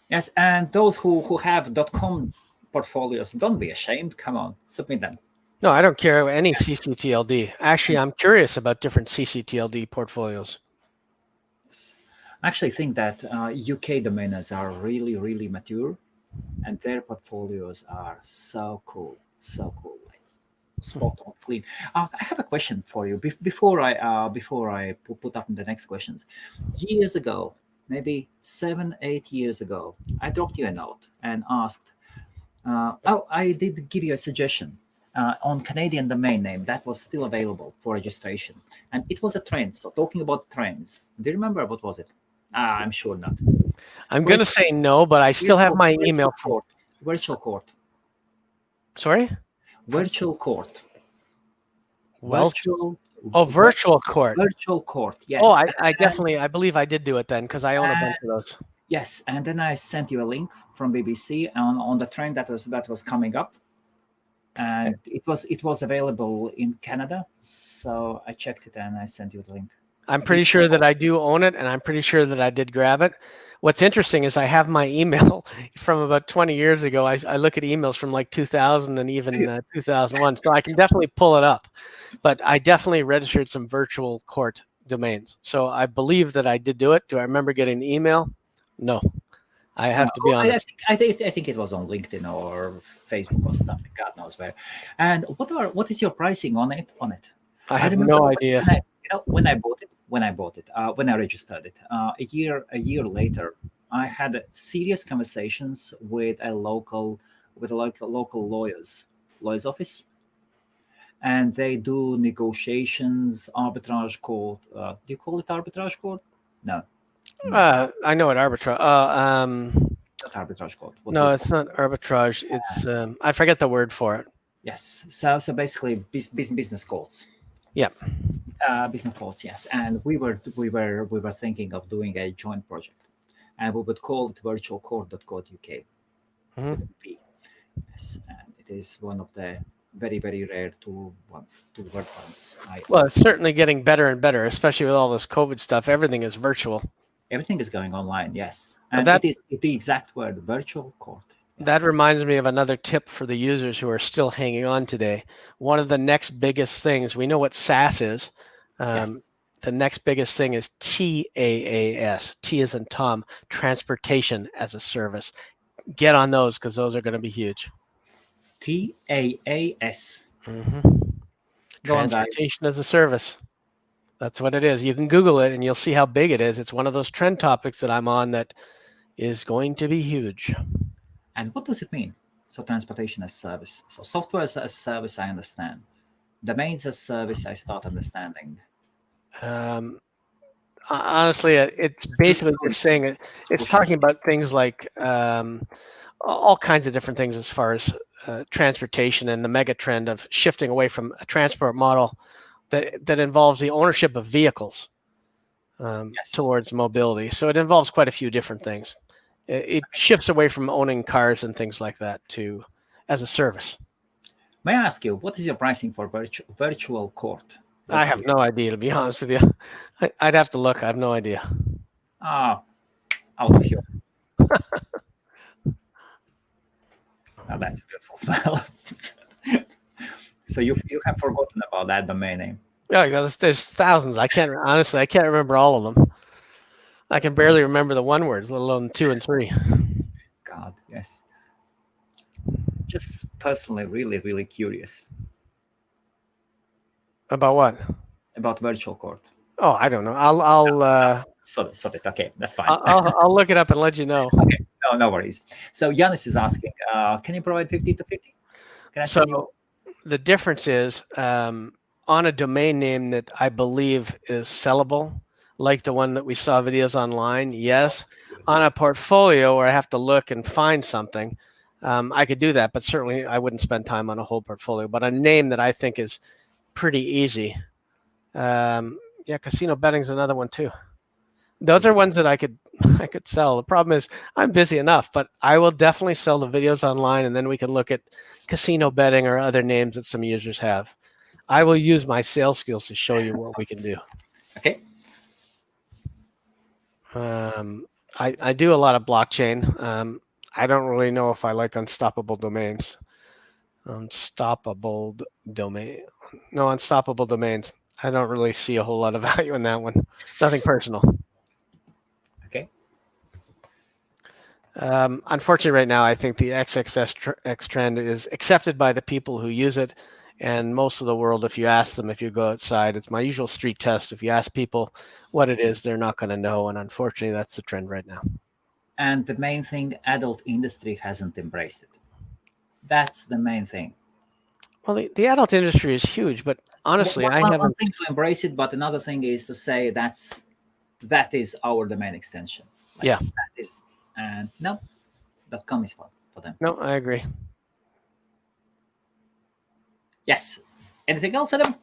Yes, and those who have .com portfolios, don't be ashamed. Come on, submit them. No, I don't care any CCTLD. Actually, I'm curious about different CCTLD portfolios. I actually think that UK domainers are really, really mature, and their portfolios are so cool, like spot on, clean. I have a question for you before I put up the next questions. Years ago, maybe 7-8 years ago, I dropped you a note and asked. I did give you a suggestion on Canadian domain name that was still available for registration, and it was a trend. So talking about trends, do you remember what was it? I'm sure not. I'm going to say no, but I still have my email. Virtual court. Sorry? Virtual court. Virtual court. Virtual court, yes. Oh, I believe I did do it then because I own a bunch of those. Yes, and then I sent you a link from BBC on the trend that was coming up, and it was available in Canada. So I checked it and I sent you the link. I'm pretty sure that I do own it, and I'm pretty sure that I did grab it. What's interesting is I have my email from about 20 years ago. I look at emails from like 2000 and even 2001, so I can definitely pull it up. But I definitely registered some virtual court domains. So I believe that I did do it. Do I remember getting the email? No. I have to be honest. I think it was on LinkedIn or Facebook or something. God knows where. And what is your pricing on it? I have no idea. When I registered it, a year later, I had serious conversations with a local lawyer's office, and they do negotiations, arbitrage court. Do you call it arbitrage court? No. I know what arbitrage. Not arbitrage court. No, it's not arbitrage. It's I forget the word for it. Yes. So basically, business courts. Yeah. Business courts, yes. And we were thinking of doing a joint project, and we would call it virtualcourt.co.uk. Mm-hmm. Yes, and it is one of the very, very rare to work ones. Well, it's certainly getting better and better, especially with all this COVID stuff. Everything is virtual. Everything is going online, yes. And that is the exact word, virtual court. Yes. That reminds me of another tip for the users who are still hanging on today. One of the next biggest things, we know what SaaS is. Yes. The next biggest thing is TaaS, T as in Tom, transportation as a service. Get on those because those are going to be huge. TaaS. Mm-hmm. Transportation as a service. That's what it is. You can Google it and you'll see how big it is. It's one of those trend topics that I'm on that is going to be huge. And what does it mean? So transportation as service. So software as service, I understand. Domains as service, I start understanding. Honestly, it's basically just saying it's talking about things like all kinds of different things as far as transportation and the mega trend of shifting away from a transport model that involves the ownership of vehicles towards mobility. So it involves quite a few different things. It shifts away from owning cars and things like that to as a service. May I ask you, what is your pricing for virtual court? I have no idea, to be honest with you. I'd have to look. I have no idea. Out of here. Oh, that's a beautiful smell. So you have forgotten about that domain name. Yeah, there's thousands. I can't remember all of them. I can barely remember the one words, let alone 2 and 3. God, yes. Just personally, really, really curious. About what? About virtual court. Oh, I don't know. I'll sort it. Okay, that's fine. I'll look it up and let you know. Okay, no worries. So Yanis is asking, can you provide 50 to 50? So the difference is on a domain name that I believe is sellable, like the one that we saw videos online, yes. On a portfolio where I have to look and find something, I could do that, but certainly I wouldn't spend time on a whole portfolio. But a name that I think is pretty easy. Casino betting is another one too. Those are ones that I could sell. The problem is I'm busy enough, but I will definitely sell the videos online, and then we can look at casino betting or other names that some users have. I will use my sales skills to show you what we can do. Okay. I do a lot of blockchain. I don't really know if I like unstoppable domains. Unstoppable domains. I don't really see a whole lot of value in that one. Nothing personal. Okay. Unfortunately, right now, I think the XXX trend is accepted by the people who use it. And most of the world, if you ask them, if you go outside, it's my usual street test. If you ask people what it is, they're not going to know. And unfortunately, that's the trend right now. And the main thing, adult industry hasn't embraced it. That's the main thing. Well, the adult industry is huge, but honestly, I haven't. One thing to embrace it, but another thing is to say that is our domain extension. Like, yeah. That is, and no, that's coming for them. No, I agree. Yes. Anything else, Adam?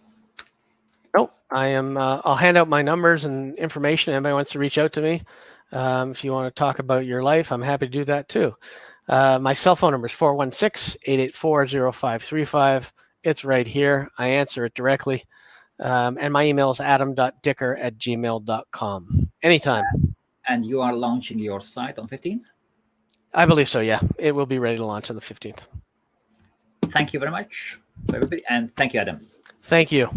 Nope. I am. I'll hand out my numbers and information. Anybody wants to reach out to me, if you want to talk about your life, I'm happy to do that too. My cell phone number is 416-884-0535. It's right here. I answer it directly. And my email is adam.dicker@gmail.com. Anytime. And you are launching your site on 15th? I believe so, yeah. It will be ready to launch on the 15th. Thank you very much, everybody. And thank you, Adam. Thank you.